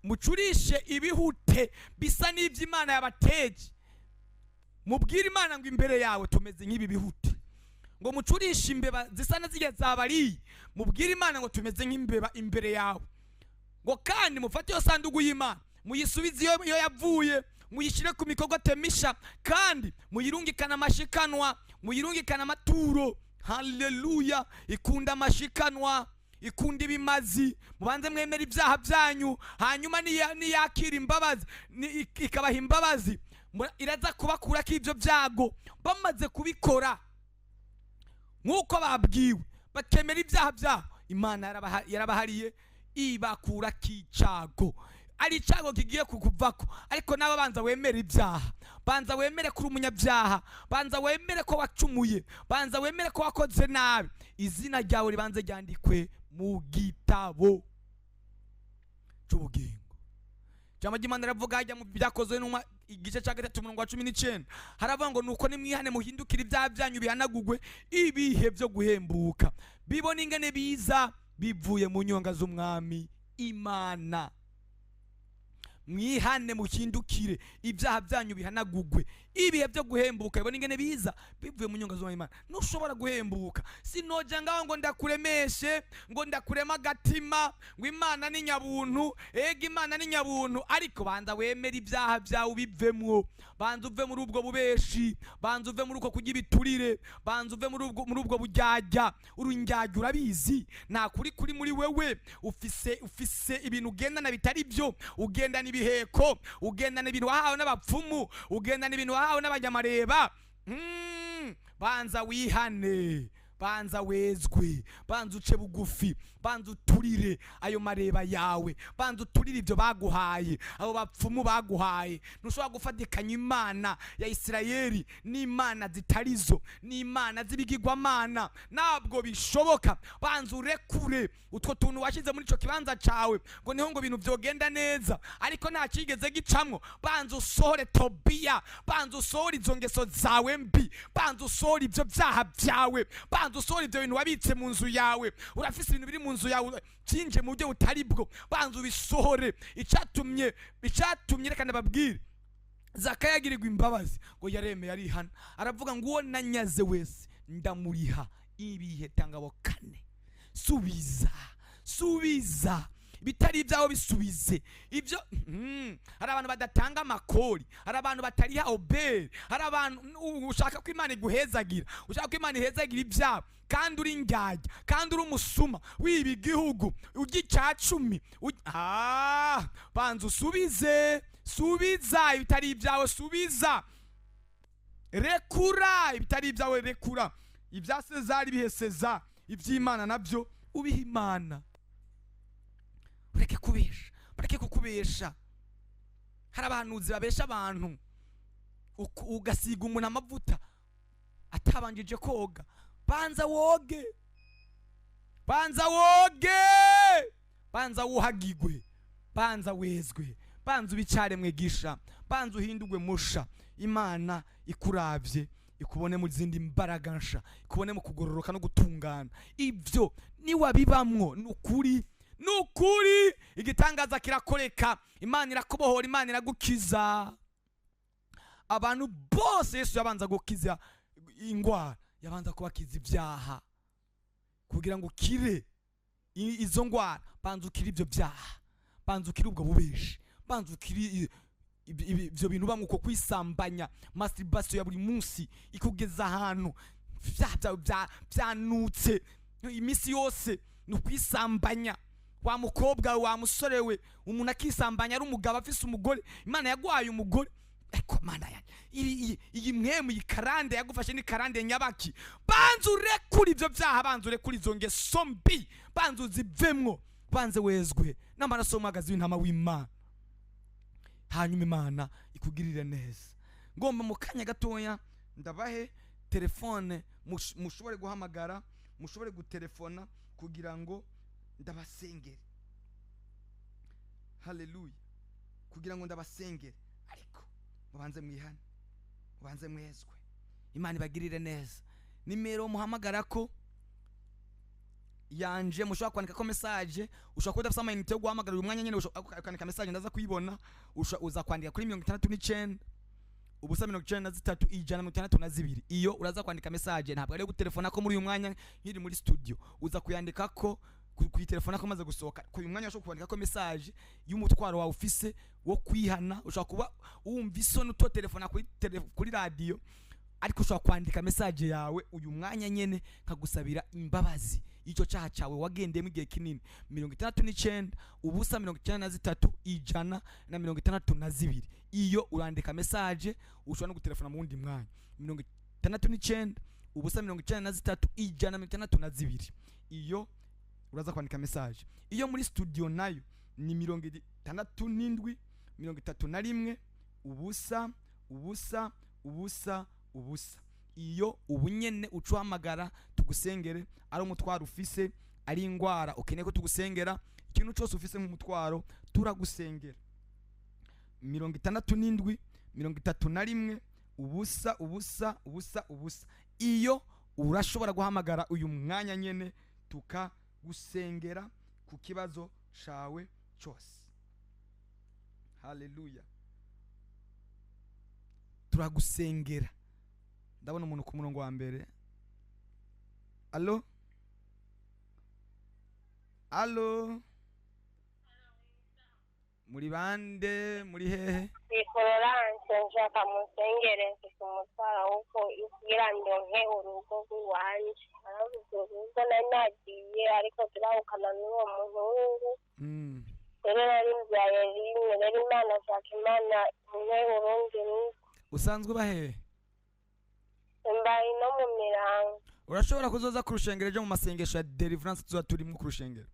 mucurishe ibihute bisa n'ibyo Imana yabateje. Mubwire Imana ngo imbere yawe tumeze nk'ibi bihute, ngo mucurishe imbeba zisa n'izige zabariye. Mubwire Imana ngo tumeze nk'imbeba imbere yawe, ngo kandi mufate iyo sanduku y'Imana muyisubize iyo yavuye, muyishire ku mikogote misha, kandi muyirungikana amashikanwa, muyirungikana amaturo. Haleluya. Ikunda amashikanwa, ikunda ibimazi. Mubanze mwemera ibyaha byanyu, hanyuma niyakira imbabazi, ikabaha imbabazi, iraza kubakura k'ibyo byago. Bamaze kubikora nk'uko babwiwe, bakemera ibyaha byabo, Imana yarabahariye ibakura k'icago. Ari icago kigiye kukuvako, ariko nawe banza wemere ibyaha, banza wemere kuri umunyabyaha, banza wemere ko wacumuye, banza wemere ko wakoze nabi. Izina ryawe ribanze ryandikwe mu gitabo cy'ubugingo. Jambo ry'Imana ravuga ajya mu byakozwe n'umwa igice cya 3:19, haravuga ngo nuko nimwihane muhindukire ibyaha byanyu bihanagugwe, ibihe byo guhembuka bibona ingene biza bivuye mu nyonga z'umwami Imana. Mwihane muhindukire ibyaha byanyu bihanagugwe, ibihe byo guhembuka bibona ingene biza bivuye mu nyonga z'umwami Imana. Nushobora guhembuka sinoja ngaho ngo ndakuremeshe, ngo ndakurema agatima, ngo Imana ni nyabuntu. Ega Imana ni nyabuntu, ariko banza wemere ibyaha byawe bivemwo. Banza uve muri ubwo bubeshi, banza uve muri uko kujya ibiturire, banza uve muri ubwo bujyajya. Urunjyajya urabizi, nta kuri kuri muri wewe. Ufise ibintu ugendana bitari byo, ugendana ibiheko, ugendana ibintu wahawe n'abapfumu, ugendana ibintu wahawe n'abanyamareba. Banza wihane, banza wezwe, banza uce bugufi, banza uturire ayo mareba yawe, banza uturire ibyo baguhaye, abo bapfumu baguhaye. Ntushobora gufatikanya Imana ya Isirayeli n'Imana zitarizo, n'Imana z'ibigirwamana, ntabwo bishoboka. Banza urekure utwo tuntu washize muri ico kibanza cawe, ngo niho ngo ibintu vyogenda neza, ariko nta kigeze gicamwo. Banza usohore Tobiya, banza usohore izo ngeso zawe mbi, banza usohore ibyo byaha byawe, banza usohore ibyo bintu wabitse mu nzu yawe. Urafise ibintu biri mu nzu yawe cinje mu buryo butari bwo, banza ubisohore. Icatumye reka ndababwire, Zakaya agirirwa imbabazi ngo yaremeye arihana, aravuga ngo uwo nanyaze wese ndamuriha ibihe tangabo 4. subiza bitari ibyawe bisubize ibyo. Hari abantu badatanga amakori, hari abantu batariha oberi, hari abantu ushaka ko Imana iguhezagira, ushaka ko Imana ihezagira ibyabo, kandi uri indyarya, kandi uri umusuma wiba igihugu, urya icya cumi. Banza usubize, subiza ibitari ibyawe, subiza, rekura ibitari ibyawe, rekura. Ibya Sezari bihe Sezari, iby'Imana nabyo ubiha Imana. Ureke kubesha, ureke kukubesha. Hari abahanuzi babesha abantu, ugasiga umuntu amavuta atabanjije koga. Banza woge, banza woge, banza wuhagigwe, banza wezwe, banza ubicare mwegisha, banza uhindurwe musha. Imana ikuravye ikubone mu zindi mbaraga nsha, ikubone mu kugororoka no gutungana. Ibyo niwabibamwo nukuri, nukuri igitangaza kirakoreka. Imana irakubohora, Imana iragukiza. Abantu bose Yesu yabanza gukiza ingwara, yabanza kubakiza ibyaha kugira ngo ukire izo ngwara. Banza ukire ibyo byaha, banza ukire ubwo bubeshi, banza ukire ibyo bintu bamwe uko kwisambanya, masturbation ya buri munsi ikugeza ahantu byanutse iminsi yose nukwisambanya. Wa mukobwa wa musore we, umuntu akisambanya ari umugabo afise umugore, Imana yagwaye umugore. Eko Mana yanjye, iyi mwemu yikarande yagufashe ni karande nyabaki. Banza urekura ibyo byaha, banza urekura izo ngeso mbi, banza uzivemwo, banze wezwe n'amaraso y'umwagazi w'intama w'Imana, hanyuma Imana ikugirire neza. Ngomba mu kanya gatoya ndabahe telefone mushobore guhamagara, mushobore gutelefona kugira ngo ndabasengere. Haleluya. Kugira ngo ndabasengere, ariko mubanze mwihane, mubanze mwezwe, Imana ibagirire neza. Nimero muhamagara ko yanje, mushobora kwandika ko message. Ushobora kuba udafite amayinite yo guhamagara uyu mwanya nyene, ushobora kwandika message ndaza kuyibona. Uza kwandika kuri 69 ubusa 93 ijana 62. Iyo uraza kwandika message, ntabwo ari gutelefona ko muri uyu mwanya nkiri muri studio. Uza kuyandika ko kuyitelefona ko maze gusohoka. Ku uyu mwanya ushobora kwandika ko message y'umutwaro wawe ufise wo kwihana. Ushobora kuba wumva isoni uto telefona kuri radio, ariko ushobora kwandika message yawe uyu mwanya nyene nkagusabira imbabazi icyo cyaha cyawe wagendemo igihe kinini. 69 ubusa 93 ijana 62. Iyo urandika message, ushobora no gutelefona mu wundi mwanya. 69 ubusa 93 ijana 62. Iyo uraza kwandika message. Iyo muri studio nayo ni 67 31 ubusa ubusa ubusa ubusa. Iyo ubunyene ucuhamagara tugusengere, ari umutwaro ufise, ari ingwara ukeneye ko tugusengera, ikintu cyose ufise nk'umutwaro turagusengera. 67 31 ubusa ubusa ubusa ubusa. Iyo urashobora guhamagara uyu mwanya nyene tukagusengera ku kibazo cawe cyose. Haleluya. Turagusengera. Ndabona umuntu ku murongo wa mbere. Allo? Allo? Muri bande, muri hehe? Ikororance nshaka musengere mfise umutwaro wuko kugira ndonke urugo rw'iwanje. Aravuze urugo nari nagiye, ariko turahukana n'uwo muhungu. Rero nari mbyaye rimwe, rero Imana ashaka Imana umwe urundi rugo. Usanzwe bahe? Mbaye no mu Mirango. Urashobora kuzoza ku rushengero ryo mu masengesho ya Deliverance tuza turimo ku rushengero.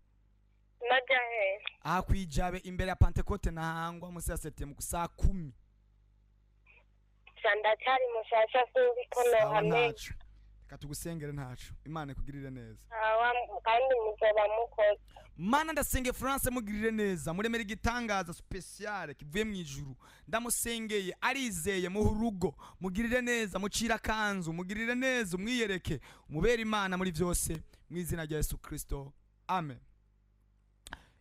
Maja he? Aha kwijabe imbere ya Pentecote nahangwa musi ya September saa 10. Sandachari mushasha sinzi ko no hamwe. Reka tugusengere ntacu. Imana ikugirire neza. Kandi muzoba mukoze. Mana ndasenge France mugirire neza, muremera igitangaza special kivuye mu ijuru. Ndamusengeye arizeye mu rugo, mugirire neza, mucira kanzu, mugirire neza, umwiyereke, umubere Imana muri byose mu izina rya Yesu Kristo. Amen.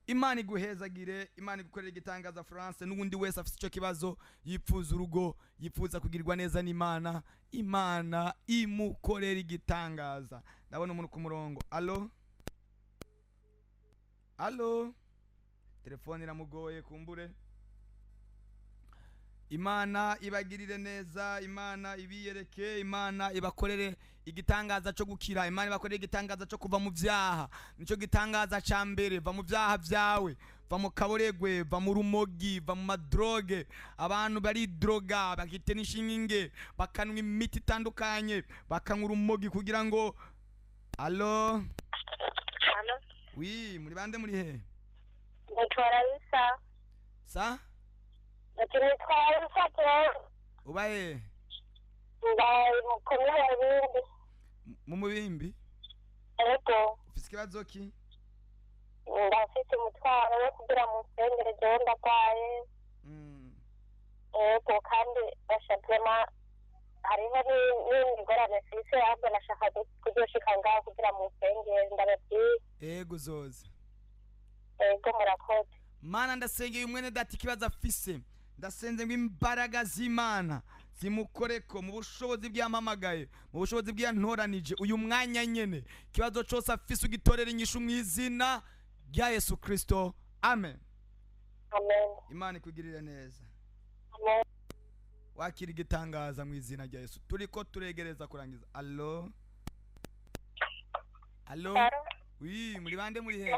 Imana iguhezagire, Imana igukorera igitangaza France. N'ubundi wese afite icyo kibazo, yipfuza urugo, yipfuza kugirirwa neza n'Imana, Imana imukorera igitangaza. Ndabona umuntu ku murongo. Allo? Allo, telefone iramugoye kumbure. Imana ibagirire neza, Imana ibiyereke, Imana ibakorere igitangaza cyo gukira, Imana ibakorere igitangaza cyo kuva mu byaha. Nico gitangaza ca mbere, va mu byaha byawe, va mu kaboregwe, va mu rumogi, va mu madroge. Abantu bari droga, bakite nishinge, bakanwa imiti itandukanye, bakanwa urumogi kugira ngo Allo. Allo, Oui, muri bande muri he? nitwara bisa. Sa? Ati nitwara bisa tu. Ubaye Ndai mukomere bindi. mu mubimbi? Ego, Ufise ikibazo ki? ndafite umutwaro wo kugira mu nsengero jewe ndagwaye. Ego, kandi bashavyema hariho n'ingorane mfise ahubwo nashaka kuzoshika ngaho kugira mu nsengero ndababwiye. Ego zoze. Ego, murakoze. Mana ndasengeye umwene data ikibazo afise, ndasenze ngo imbaraga z'Imana zimukoreko mu bushobozi bw'yampamagaye, mu bushobozi bw'yantoranije uyu mwanya nyene, ikibazo cose afise ugitorera inyishu mu izina rya Yesu Kristo. Amen. Amen. Imana ikugirire neza. Amen. Wakira igitangaza mu izina rya Yesu. Turiko turegereza kurangiza. Allo. Allo. Aro, Oui, muri bande muri he?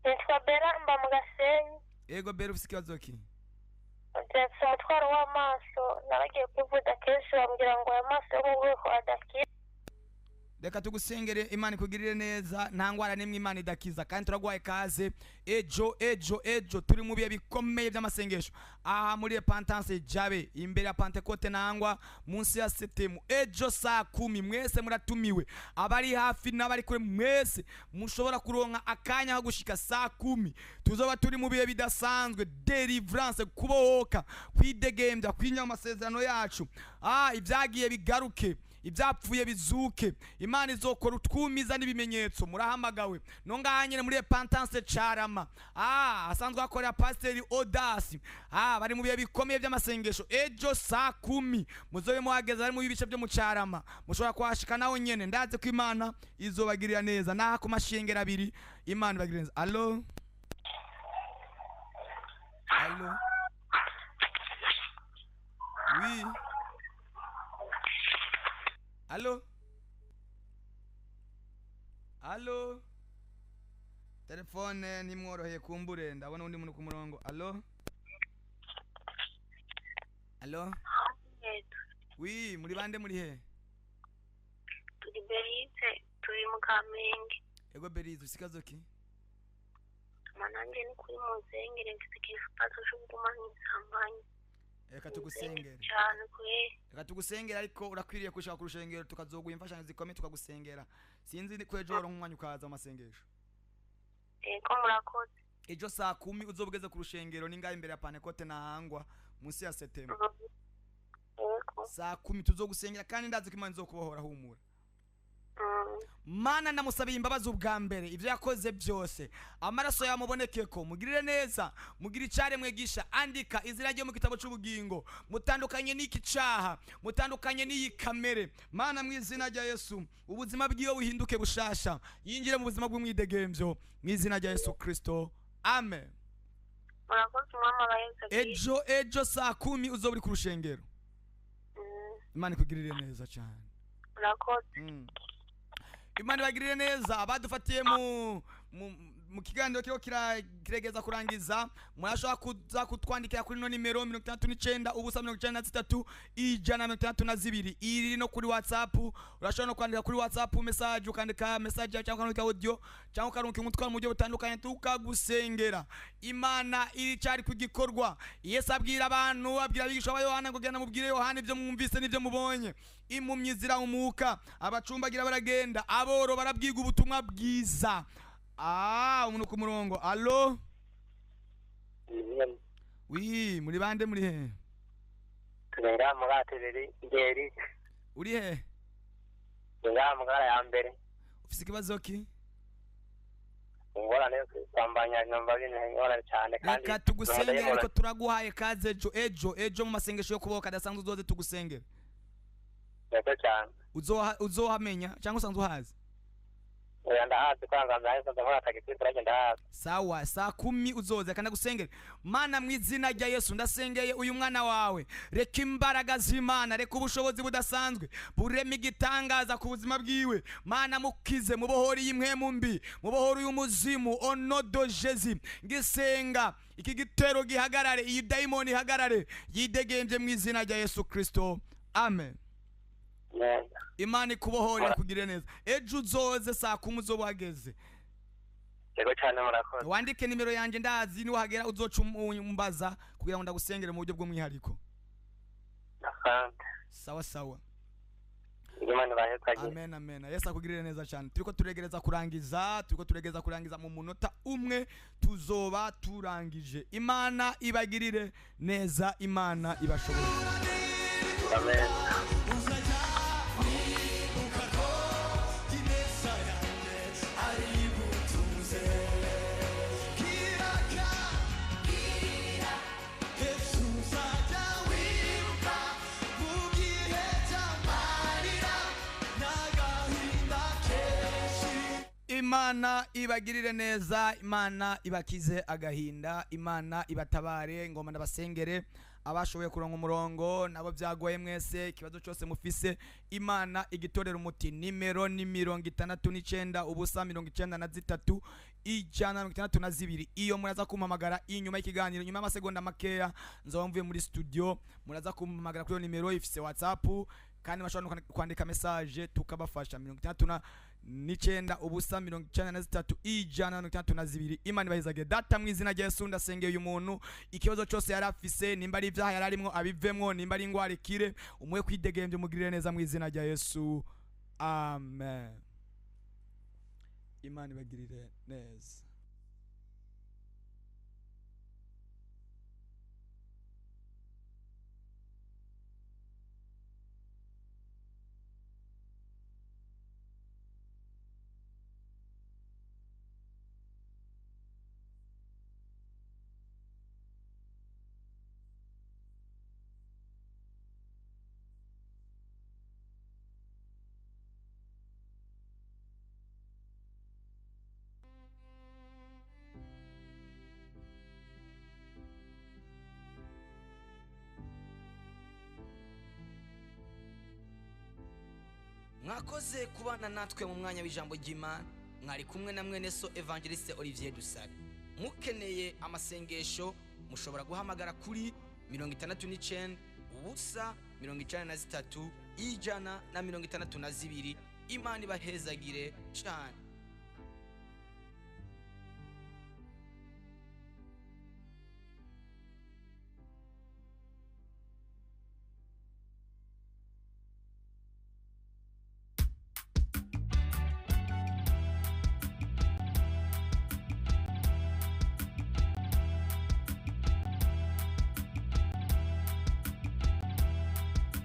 nitwa Bera mba mu Gasenyi. Ego Bera ufise ikibazo ki? Ndetse umutwaro w'amaso naragiye kwivuza kenshi bambwira ngo aya maso yo mu bwoko adakira. Reka tugusengere, Imana ikugirire neza, nta ngwara nimwe Imana idakiza, kandi turagwaye kaze ejo turi mu bihe bikomeye by'amasengesho aha muri Repentance Jabe, imbere ya Pentecote nangwa munsi ya Setemu. Ejo saa 10 mwese muratumiwe, abari hafi n'abari kure mwese mushobora kuronka akanya ho gushika saa 10. Tuzoba turi mu bihe bidasanzwe, deliverance, kubohoka, kwidegembya, kwinya amasezerano yacu. Ibyagiye bigaruke, ibyapfuye bizuke. Imana izokora utwumiza n'ibimenyetso. Murahamagawe nongahanyene muri Repentance Carama, asanzwe akorera Pasteur Audace, bari mu bihe bikomeye by'amasengesho. Ejo saa 10 muzobe muhageza ari mu bice byo mu Carama, mushobora kwashika naho nyene. Ndaze ko Imana izobagirira neza, naha ku mashengera abiri Imana ibagirira neza. Allo. Allo. Oui. Allo. Allo. Telefone nimworoheye kumbure, ndabona undi muntu ku murongo. Allo. Allo. Oui, muri bande muri he? Turi Berize, turi mu Kamenge. Ego Berize usikazo ki? Mananje ni kuri mu nsengero mfite ikibazo cyo kuguma nk'isambanya. Reka tugusengera. Cyane kwe. Reka tugusengera, ariko urakwiriye kushaka ku rushengero tukazoguha imfashanyo zikomeye tukagusengera. Sinzi ko ejo umwanya ukaza mu masengesho. Ego, murakoze. Ejo saa 10 uzobugeze ku rushengero ningaye imbere ya Pentecote nahangwa munsi ya Setemu. Ego. Saa 10 tuzogusengera, kandi ndazi ko Imana izokubohora, humura. Mana ndamusabiye imbabazi ubwa mbere ivyo yakoze byose, amaraso yamubonekeko. Mugirire neza, mugira icare mwegisha, andika izina ryo mu gitabo cy'ubugingo, mutandukanye n'iki caha, mutandukanye n'iyi kamere. Mana mu izina rya Yesu, ubuzima bwiyo buhinduke bushasha, yinjire mu buzima bw'umwidegembyo mu izina rya Yesu Kristo. Amen. Murakoze mama bayeze. Ejo saa 10 uzoburi ku rushengero. Imana ikugirire neza cyane. Murakoze. Imana ibagirire neza. Abadufatiye mu kiganiro kiko kiregeza kurangiza, murashobora kuza kutwandikira kuri no nimero 69 ubusa 93 162. Iri no kuri WhatsApp, urashobora no kwandika kuri WhatsApp message, ukandika message cyangwa ukandika audio, cyangwa ukarunka umutwaro mu buryo butandukanye tukagusengera. Imana iri cyari kugikorwa. Yesu abwira abantu, abwira abigisha ba Yohana ngo genda mubwire Yohana ibyo mwumvise n'ibyo mubonye. Impumyi zirahumuka, abacumbagira baragenda, aboro barabwiga ubutumwa bwiza. Umuntu ku murongo. Allo. Oui, muri bande muri he? Tugenda mu gatereri ngeri. Uri he? Tugenda mu gara ya mbere. Ufise ikibazo ki? Ngorane kwambanya nyamba bine ngorane cyane kandi. Reka tugusengera, ariko turaguhaye kaze ejo mu masengesho yo kuboka adasanzwe uzoze tugusengera. Neza cyane. Uzohamenya cyangwa usanzwe uhazi? oya ndahazi kwanga ndahise ndakora tagisi turagenda hazi. Sawa, saa 10 uzoze kandi gusengera. Mana mu izina rya Yesu ndasengeye uyu mwana wawe. Reka imbaraga z'Imana, reka ubushobozi budasanzwe burema igitangaza ku buzima bwiwe. Mana mukize, mubohori y'imwemu mbi, mubohori y'umuzimu, onodo Jezi. Ngisenga iki gitero gihagarare, iyi daimon ihagarare, yidegenje mu izina rya Yesu Kristo. Amen. Imana ikubohore kugire neza. Ejo uzoze saa 10 uzobageze. Yego cyane murakoze. Wandike nimero yanje ndazi ni wahagera uzoca umbaza kugira ngo ndagusengere mu buryo bw'umwihariko. Asante. Sawa sawa. Imana bahekaje. Amen amen. Yesu akugirire neza cyane. Turiko turegereza kurangiza mu munota umwe tuzoba turangije. Imana ibagirire neza, Imana ibashobore. Amen. Imana ibagirire neza, Imana ibakize agahinda, Imana ibatabare. Ngoma ndabasengere abashoboye kuronka umurongo nabo byagoye mwese, ikibazo cyose mufise Imana igitorera umuti. Nimero ni 69 ubusa 93 ijana 62. Iyo muraza kumpamagara inyuma y'ikiganiro, nyuma y'amasegonda makeya nzoba mvuye muri studio, muraza kumpamagara kuri nimero ifise WhatsApp kandi bashobora kwandika message tukabafasha. 69 ubusa 93 ijana 62. Imana ibahezage. Data mu izina rya Yesu ndasengeye uyu muntu, ikibazo cyose yari afise, nimba ari ibyaha yari arimo abivemwo, nimba ari ingwara ikire, umuhe kwidegembye umugirire neza mu izina rya Yesu. Amen. Imana ibagirire neza. Mwakoze kubana natwe mu mwanya w'ijambo ry'Imana. Mwari kumwe na mwene so Evangeliste Olivier Dusari. Mukeneye amasengesho mushobora guhamagara kuri 69 ubusa 93 ijana 62. Imana ibahezagire cyane.